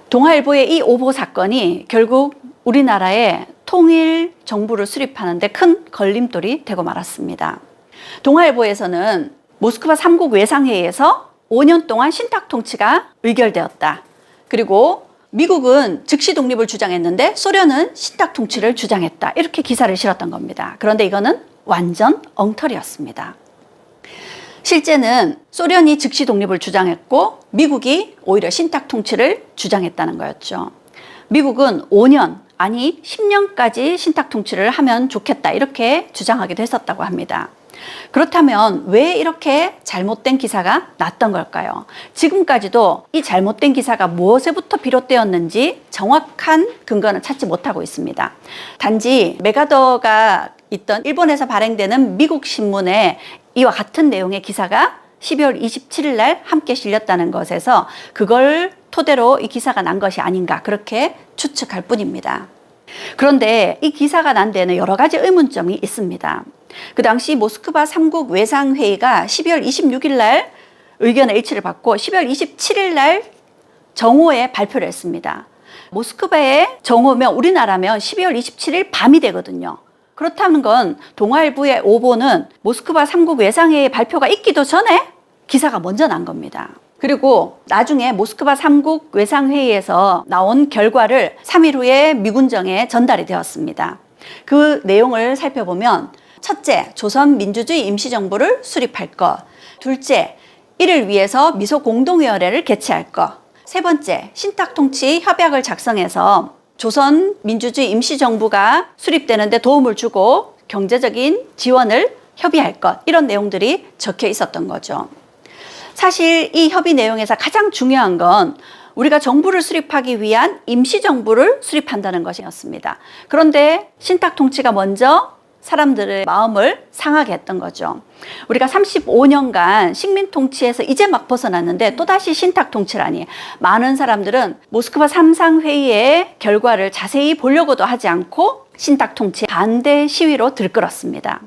Speaker 1: 동아일보의 이 오보 사건이 결국 우리나라의 통일 정부를 수립하는 데 큰 걸림돌이 되고 말았습니다. 동아일보에서는 모스크바 3국 외상회의에서 5년 동안 신탁 통치가 의결되었다. 그리고 미국은 즉시 독립을 주장했는데 소련은 신탁 통치를 주장했다. 이렇게 기사를 실었던 겁니다. 그런데 이거는 완전 엉터리였습니다. 실제는 소련이 즉시 독립을 주장했고 미국이 오히려 신탁 통치를 주장했다는 거였죠. 미국은 5년 아니 10년까지 신탁 통치를 하면 좋겠다 이렇게 주장하기도 했었다고 합니다. 그렇다면 왜 이렇게 잘못된 기사가 났던 걸까요? 지금까지도 이 잘못된 기사가 무엇에부터 비롯되었는지 정확한 근거는 찾지 못하고 있습니다. 단지 메가더가 있던 일본에서 발행되는 미국 신문에 이와 같은 내용의 기사가 12월 27일 날 함께 실렸다는 것에서 그걸 토대로 이 기사가 난 것이 아닌가 그렇게 추측할 뿐입니다. 그런데 이 기사가 난 데는 여러 가지 의문점이 있습니다. 그 당시 모스크바 3국 외상회의가 12월 26일 날 의견의 일치를 받고 12월 27일 날 정오에 발표를 했습니다. 모스크바의 정오면 우리나라면 12월 27일 밤이 되거든요. 그렇다는 건 동아일보의 오보는 모스크바 3국 외상회의 발표가 있기도 전에 기사가 먼저 난 겁니다. 그리고 나중에 모스크바 3국 외상회의에서 나온 결과를 3일 후에 미군정에 전달이 되었습니다. 그 내용을 살펴보면 첫째, 조선민주주의 임시정부를 수립할 것. 둘째, 이를 위해서 미소공동위원회를 개최할 것. 세 번째, 신탁통치 협약을 작성해서 조선민주주의 임시정부가 수립되는 데 도움을 주고 경제적인 지원을 협의할 것. 이런 내용들이 적혀 있었던 거죠. 사실 이 협의 내용에서 가장 중요한 건 우리가 정부를 수립하기 위한 임시정부를 수립한다는 것이었습니다. 그런데 신탁통치가 먼저 사람들의 마음을 상하게 했던 거죠. 우리가 35년간 식민통치에서 이제 막 벗어났는데 또다시 신탁통치라니, 많은 사람들은 모스크바 3상회의의 결과를 자세히 보려고도 하지 않고 신탁통치 반대 시위로 들끓었습니다.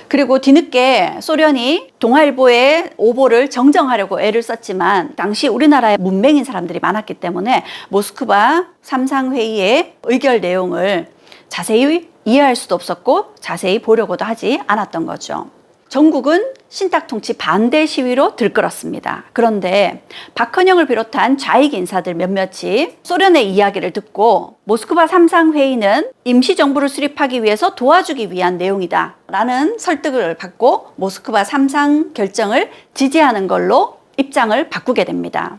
Speaker 1: 그리고 뒤늦게 소련이 동아일보의 오보를 정정하려고 애를 썼지만 당시 우리나라에 문맹인 사람들이 많았기 때문에 모스크바 3상회의의 의결 내용을 자세히 이해할 수도 없었고 자세히 보려고도 하지 않았던 거죠. 전국은 신탁통치 반대 시위로 들끓었습니다. 그런데 박헌영을 비롯한 좌익 인사들 몇몇이 소련의 이야기를 듣고 모스크바 3상회의는 임시정부를 수립하기 위해서 도와주기 위한 내용이다 라는 설득을 받고 모스크바 3상 결정을 지지하는 걸로 입장을 바꾸게 됩니다.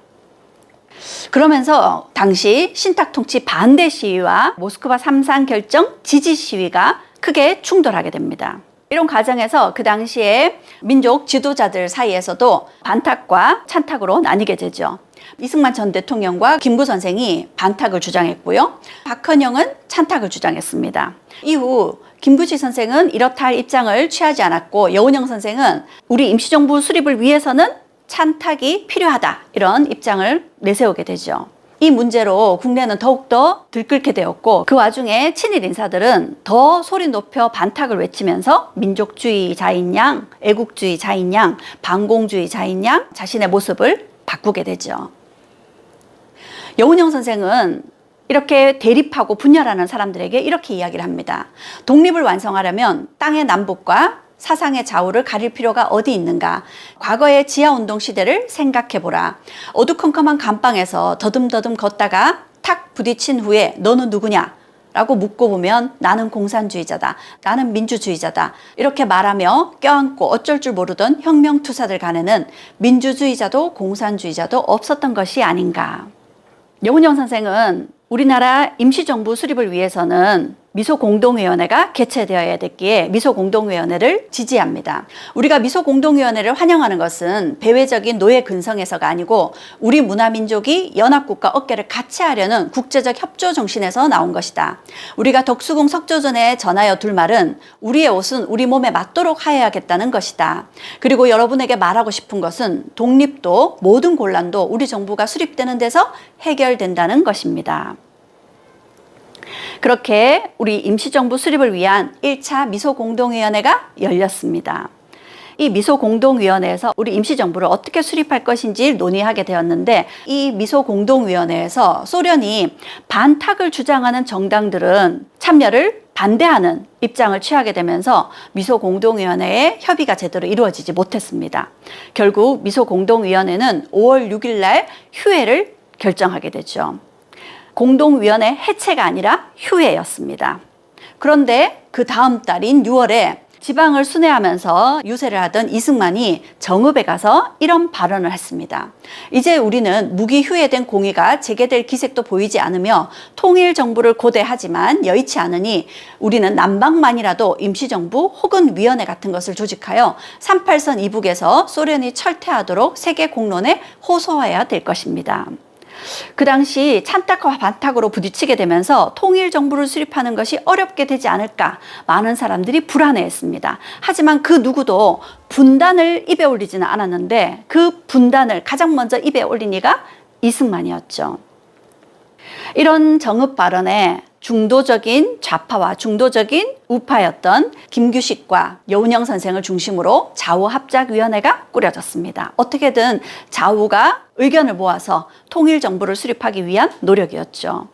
Speaker 1: 그러면서 당시 신탁통치 반대 시위와 모스크바 3상 결정 지지 시위가 크게 충돌하게 됩니다. 이런 과정에서 그 당시에 민족 지도자들 사이에서도 반탁과 찬탁으로 나뉘게 되죠. 이승만 전 대통령과 김구 선생이 반탁을 주장했고요. 박헌영은 찬탁을 주장했습니다. 이후 김구지 선생은 이렇다 할 입장을 취하지 않았고, 여운형 선생은 우리 임시정부 수립을 위해서는 찬탁이 필요하다 이런 입장을 내세우게 되죠. 이 문제로 국내는 더욱더 들끓게 되었고, 그 와중에 친일 인사들은 더 소리 높여 반탁을 외치면서 민족주의자인 양, 애국주의자인 양, 반공주의자인 양 자신의 모습을 바꾸게 되죠. 여운형 선생은 이렇게 대립하고 분열하는 사람들에게 이렇게 이야기를 합니다. 독립을 완성하려면 땅의 남북과 사상의 좌우를 가릴 필요가 어디 있는가? 과거의 지하운동 시대를 생각해보라. 어두컴컴한 감방에서 더듬더듬 걷다가 탁 부딪힌 후에 너는 누구냐? 라고 묻고 보면 나는 공산주의자다. 나는 민주주의자다. 이렇게 말하며 껴안고 어쩔 줄 모르던 혁명투사들 간에는 민주주의자도 공산주의자도 없었던 것이 아닌가. 여운형 선생은 우리나라 임시정부 수립을 위해서는 미소공동위원회가 개최되어야 됐기에 미소공동위원회를 지지합니다. 우리가 미소공동위원회를 환영하는 것은 배회적인 노예 근성에서가 아니고 우리 문화민족이 연합국가 어깨를 같이 하려는 국제적 협조 정신에서 나온 것이다. 우리가 덕수궁 석조전에 전하여 둘 말은 우리의 옷은 우리 몸에 맞도록 하여야겠다는 것이다. 그리고 여러분에게 말하고 싶은 것은 독립도 모든 곤란도 우리 정부가 수립되는 데서 해결된다는 것입니다. 그렇게 우리 임시정부 수립을 위한 1차 미소공동위원회가 열렸습니다. 이 미소공동위원회에서 우리 임시정부를 어떻게 수립할 것인지 논의하게 되었는데, 이 미소공동위원회에서 소련이 반탁을 주장하는 정당들은 참여를 반대하는 입장을 취하게 되면서 미소공동위원회의 협의가 제대로 이루어지지 못했습니다. 결국 미소공동위원회는 5월 6일 날 휴회를 결정하게 되죠. 공동위원회 해체가 아니라 휴회였습니다. 그런데 그 다음 달인 6월에 지방을 순회하면서 유세를 하던 이승만이 정읍에 가서 이런 발언을 했습니다. 이제 우리는 무기 휴회된 공의가 재개될 기색도 보이지 않으며 통일 정부를 고대하지만 여의치 않으니 우리는 남방만이라도 임시정부 혹은 위원회 같은 것을 조직하여 38선 이북에서 소련이 철퇴하도록 세계 공론에 호소해야 될 것입니다. 그 당시 찬탁과 반탁으로 부딪히게 되면서 통일 정부를 수립하는 것이 어렵게 되지 않을까 많은 사람들이 불안해했습니다. 하지만 그 누구도 분단을 입에 올리지는 않았는데 그 분단을 가장 먼저 입에 올린 이가 이승만이었죠. 이런 정읍 발언에 중도적인 좌파와 중도적인 우파였던 김규식과 여운형 선생을 중심으로 좌우합작위원회가 꾸려졌습니다. 어떻게든 좌우가 의견을 모아서 통일정부를 수립하기 위한 노력이었죠.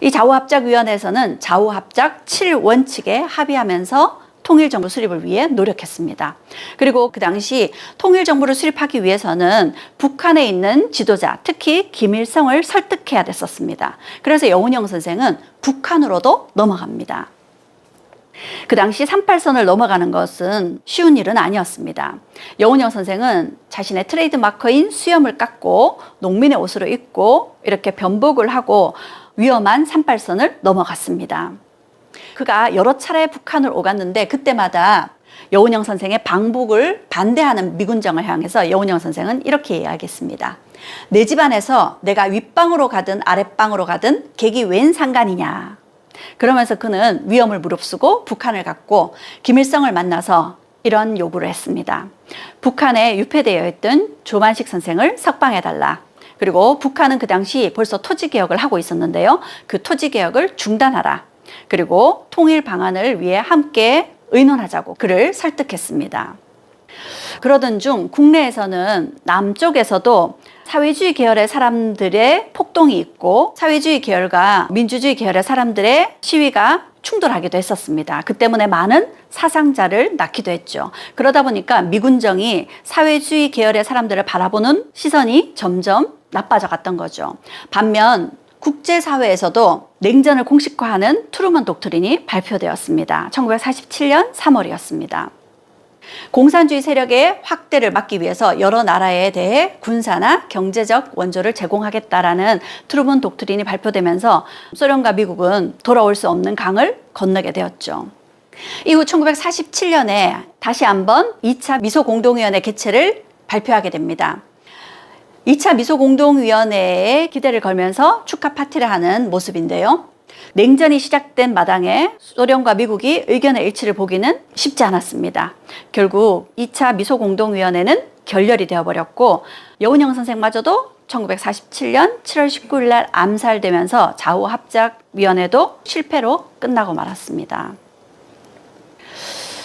Speaker 1: 이 좌우합작위원회에서는 좌우합작 7원칙에 합의하면서 통일정부 수립을 위해 노력했습니다. 그리고 그 당시 통일정부를 수립하기 위해서는 북한에 있는 지도자, 특히 김일성을 설득해야 됐었습니다. 그래서 여운형 선생은 북한으로도 넘어갑니다. 그 당시 38선을 넘어가는 것은 쉬운 일은 아니었습니다. 여운형 선생은 자신의 트레이드 마커인 수염을 깎고 농민의 옷으로 입고 이렇게 변복을 하고 위험한 38선을 넘어갔습니다. 그가 여러 차례 북한을 오갔는데 그때마다 여운형 선생의 방북을 반대하는 미군정을 향해서 여운형 선생은 이렇게 이야기했습니다. 내 집안에서 내가 윗방으로 가든 아랫방으로 가든 객이 웬 상관이냐. 그러면서 그는 위험을 무릅쓰고 북한을 갔고 김일성을 만나서 이런 요구를 했습니다. 북한에 유폐되어 있던 조만식 선생을 석방해달라. 그리고 북한은 그 당시 벌써 토지개혁을 하고 있었는데요. 그 토지개혁을 중단하라. 그리고 통일 방안을 위해 함께 의논하자고 그를 설득했습니다. 그러던 중 국내에서는 남쪽에서도 사회주의 계열의 사람들의 폭동이 있고 사회주의 계열과 민주주의 계열의 사람들의 시위가 충돌하기도 했었습니다. 그 때문에 많은 사상자를 낳기도 했죠. 그러다 보니까 미군정이 사회주의 계열의 사람들을 바라보는 시선이 점점 나빠져 갔던 거죠. 반면 국제사회에서도 냉전을 공식화하는 트루먼 독트린이 발표되었습니다. 1947년 3월이었습니다. 공산주의 세력의 확대를 막기 위해서 여러 나라에 대해 군사나 경제적 원조를 제공하겠다라는 트루먼 독트린이 발표되면서 소련과 미국은 돌아올 수 없는 강을 건너게 되었죠. 이후 1947년에 다시 한번 2차 미소공동위원회 개최를 발표하게 됩니다. 2차 미소공동위원회에 기대를 걸면서 축하 파티를 하는 모습인데요. 냉전이 시작된 마당에 소련과 미국이 의견의 일치를 보기는 쉽지 않았습니다. 결국 2차 미소공동위원회는 결렬이 되어버렸고 여운형 선생마저도 1947년 7월 19일 날 암살되면서 좌우합작위원회도 실패로 끝나고 말았습니다.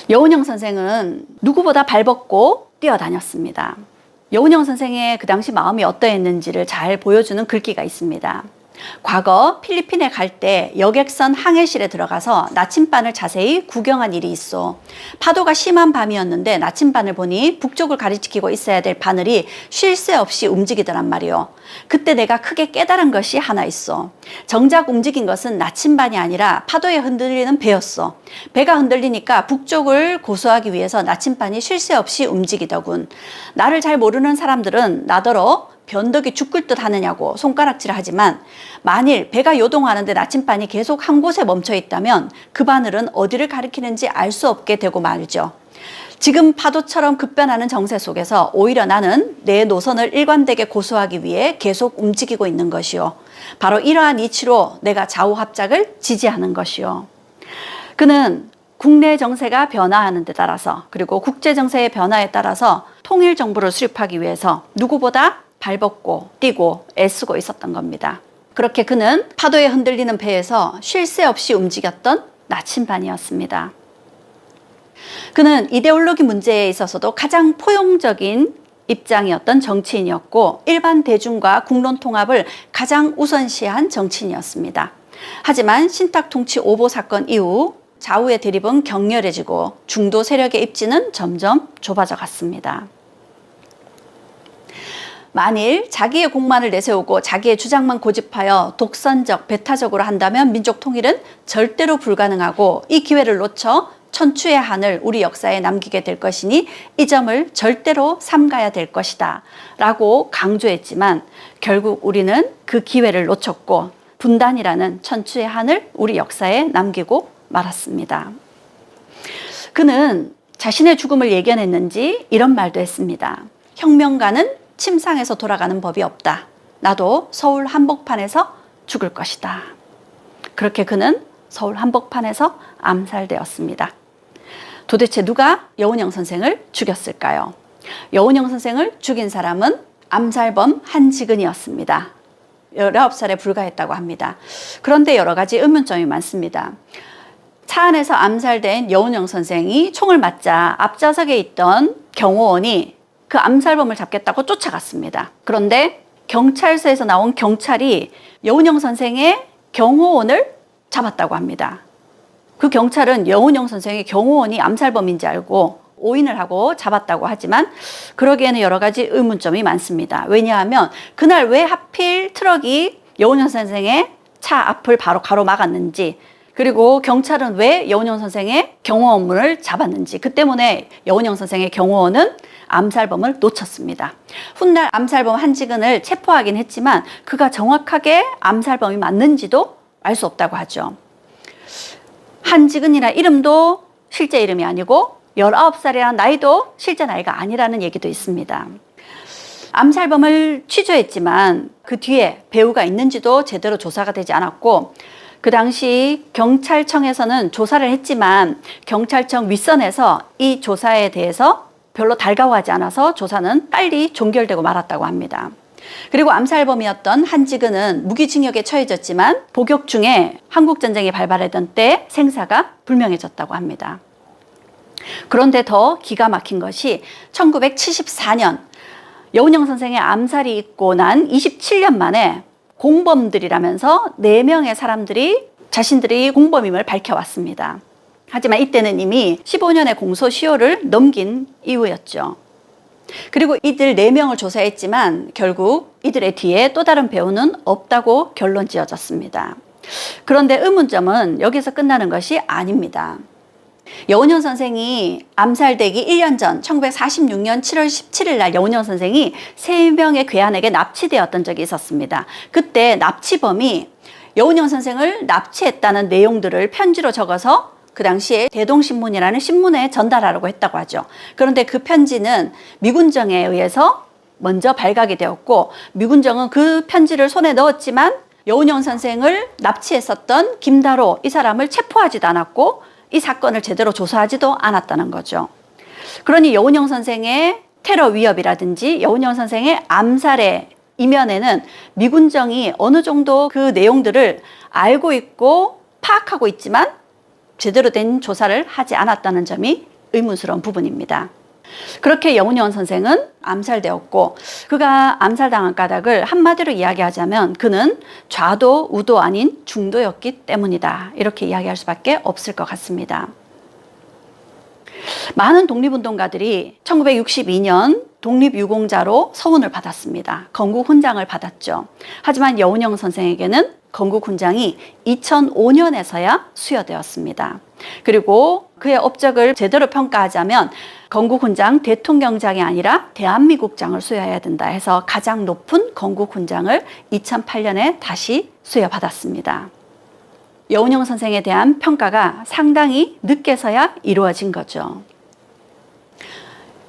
Speaker 1: 여운형 선생은 누구보다 발벗고 뛰어다녔습니다. 여운형 선생의 그 당시 마음이 어떠했는지를 잘 보여주는 글귀가 있습니다. 과거 필리핀에 갈 때 여객선 항해실에 들어가서 나침반을 자세히 구경한 일이 있어. 파도가 심한 밤이었는데 나침반을 보니 북쪽을 가리키고 있어야 될 바늘이 쉴 새 없이 움직이더란 말이요. 그때 내가 크게 깨달은 것이 하나 있어. 정작 움직인 것은 나침반이 아니라 파도에 흔들리는 배였어. 배가 흔들리니까 북쪽을 고수하기 위해서 나침반이 쉴 새 없이 움직이더군. 나를 잘 모르는 사람들은 나더러 변덕이 죽을 듯 하느냐고 손가락질을 하지만 만일 배가 요동하는데 나침반이 계속 한 곳에 멈춰 있다면 그 바늘은 어디를 가리키는지 알 수 없게 되고 말죠. 지금 파도처럼 급변하는 정세 속에서 오히려 나는 내 노선을 일관되게 고수하기 위해 계속 움직이고 있는 것이요. 바로 이러한 이치로 내가 좌우합작을 지지하는 것이요. 그는 국내 정세가 변화하는 데 따라서 그리고 국제 정세의 변화에 따라서 통일 정부를 수립하기 위해서 누구보다 발벗고 뛰고 애쓰고 있었던 겁니다. 그렇게 그는 파도에 흔들리는 배에서 쉴 새 없이 움직였던 나침반이었습니다. 그는 이데올로기 문제에 있어서도 가장 포용적인 입장이었던 정치인이었고 일반 대중과 국론 통합을 가장 우선시한 정치인이었습니다. 하지만 신탁통치 오보 사건 이후 좌우의 대립은 격렬해지고 중도 세력의 입지는 점점 좁아져 갔습니다. 만일 자기의 공만을 내세우고 자기의 주장만 고집하여 독선적, 배타적으로 한다면 민족 통일은 절대로 불가능하고 이 기회를 놓쳐 천추의 한을 우리 역사에 남기게 될 것이니 이 점을 절대로 삼가야 될 것이다 라고 강조했지만 결국 우리는 그 기회를 놓쳤고 분단이라는 천추의 한을 우리 역사에 남기고 말았습니다. 그는 자신의 죽음을 예견했는지 이런 말도 했습니다. 혁명가는 침상에서 돌아가는 법이 없다. 나도 서울 한복판에서 죽을 것이다. 그렇게 그는 서울 한복판에서 암살되었습니다. 도대체 누가 여운형 선생을 죽였을까요? 여운형 선생을 죽인 사람은 암살범 한지근이었습니다. 19살에 불과했다고 합니다. 그런데 여러 가지 의문점이 많습니다. 차 안에서 암살된 여운형 선생이 총을 맞자 앞좌석에 있던 경호원이 그 암살범을 잡겠다고 쫓아갔습니다. 그런데 경찰서에서 나온 경찰이 여운형 선생의 경호원을 잡았다고 합니다. 그 경찰은 여운형 선생의 경호원이 암살범인지 알고 오인을 하고 잡았다고 하지만 그러기에는 여러 가지 의문점이 많습니다. 왜냐하면 그날 왜 하필 트럭이 여운형 선생의 차 앞을 바로 가로막았는지 그리고 경찰은 왜 여운형 선생의 경호원을 잡았는지 그 때문에 여운형 선생의 경호원은 암살범을 놓쳤습니다. 훗날 암살범 한지근을 체포하긴 했지만 그가 정확하게 암살범이 맞는지도 알 수 없다고 하죠. 한지근이라 이름도 실제 이름이 아니고 19살이라는 나이도 실제 나이가 아니라는 얘기도 있습니다. 암살범을 취조했지만 그 뒤에 배우가 있는지도 제대로 조사가 되지 않았고, 그 당시 경찰청에서는 조사를 했지만 경찰청 윗선에서 이 조사에 대해서 별로 달가워하지 않아서 조사는 빨리 종결되고 말았다고 합니다. 그리고 암살범이었던 한지근은 무기징역에 처해졌지만 복역 중에 한국전쟁이 발발하던 때 생사가 불명해졌다고 합니다. 그런데 더 기가 막힌 것이 1974년 여운형 선생의 암살이 있고 난 27년 만에 공범들이라면서 4명의 사람들이 자신들이 공범임을 밝혀왔습니다. 하지만 이때는 이미 15년의 공소시효를 넘긴 이후였죠. 그리고 이들 4명을 조사했지만 결국 이들의 뒤에 또 다른 배우는 없다고 결론 지어졌습니다. 그런데 의문점은 여기서 끝나는 것이 아닙니다. 여운형 선생이 암살되기 1년 전 1946년 7월 17일 날 여운형 선생이 3명의 괴한에게 납치되었던 적이 있었습니다. 그때 납치범이 여운형 선생을 납치했다는 내용들을 편지로 적어서 그 당시에 대동신문이라는 신문에 전달하라고 했다고 하죠. 그런데 그 편지는 미군정에 의해서 먼저 발각이 되었고, 미군정은 그 편지를 손에 넣었지만 여운형 선생을 납치했었던 김다로 이 사람을 체포하지도 않았고 이 사건을 제대로 조사하지도 않았다는 거죠. 그러니 여운형 선생의 테러 위협이라든지 여운형 선생의 암살의 이면에는 미군정이 어느 정도 그 내용들을 알고 있고 파악하고 있지만 제대로 된 조사를 하지 않았다는 점이 의문스러운 부분입니다. 그렇게 여운형 선생은 암살되었고, 그가 암살당한 까닭을 한마디로 이야기하자면 그는 좌도 우도 아닌 중도였기 때문이다, 이렇게 이야기할 수밖에 없을 것 같습니다. 많은 독립운동가들이 1962년 독립유공자로 서훈을 받았습니다. 건국훈장을 받았죠. 하지만 여운형 선생에게는 건국훈장이 2005년에서야 수여되었습니다. 그리고 그의 업적을 제대로 평가하자면 건국훈장 대통령장이 아니라 대한민국장을 수여해야 된다 해서 가장 높은 건국훈장을 2008년에 다시 수여받았습니다. 여운형 선생에 대한 평가가 상당히 늦게서야 이루어진 거죠.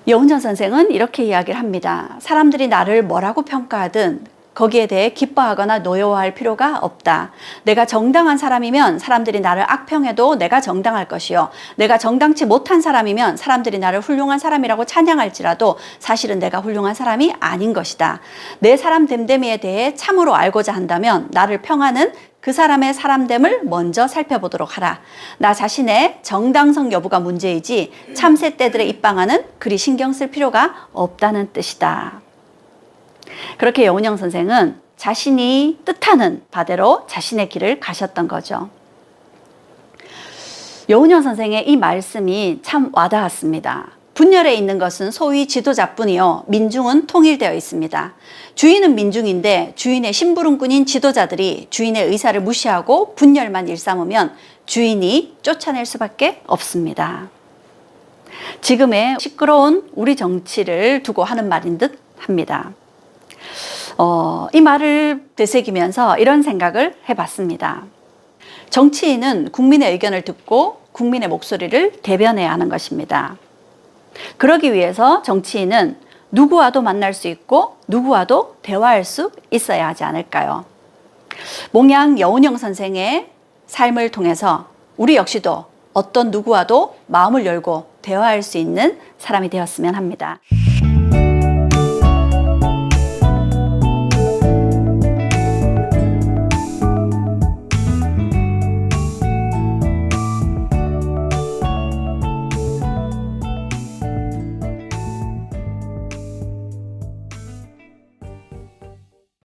Speaker 1: 여운형 선생은 이렇게 이야기를 합니다. 사람들이 나를 뭐라고 평가하든 거기에 대해 기뻐하거나 노여워할 필요가 없다. 내가 정당한 사람이면 사람들이 나를 악평해도 내가 정당할 것이요. 내가 정당치 못한 사람이면 사람들이 나를 훌륭한 사람이라고 찬양할지라도 사실은 내가 훌륭한 사람이 아닌 것이다. 내 사람 됨됨이에 대해 참으로 알고자 한다면 나를 평하는 그 사람의 사람됨을 먼저 살펴보도록 하라. 나 자신의 정당성 여부가 문제이지 참새떼들의 입방아는 그리 신경 쓸 필요가 없다는 뜻이다. 그렇게 여운형 선생은 자신이 뜻하는 바대로 자신의 길을 가셨던 거죠. 여운형 선생의 이 말씀이 참 와닿았습니다. 분열에 있는 것은 소위 지도자뿐이요, 민중은 통일되어 있습니다. 주인은 민중인데 주인의 심부름꾼인 지도자들이 주인의 의사를 무시하고 분열만 일삼으면 주인이 쫓아낼 수밖에 없습니다. 지금의 시끄러운 우리 정치를 두고 하는 말인 듯 합니다. 이 말을 되새기면서 이런 생각을 해봤습니다. 정치인은 국민의 의견을 듣고 국민의 목소리를 대변해야 하는 것입니다. 그러기 위해서 정치인은 누구와도 만날 수 있고 누구와도 대화할 수 있어야 하지 않을까요? 몽양 여운형 선생의 삶을 통해서 우리 역시도 어떤 누구와도 마음을 열고 대화할 수 있는 사람이 되었으면 합니다.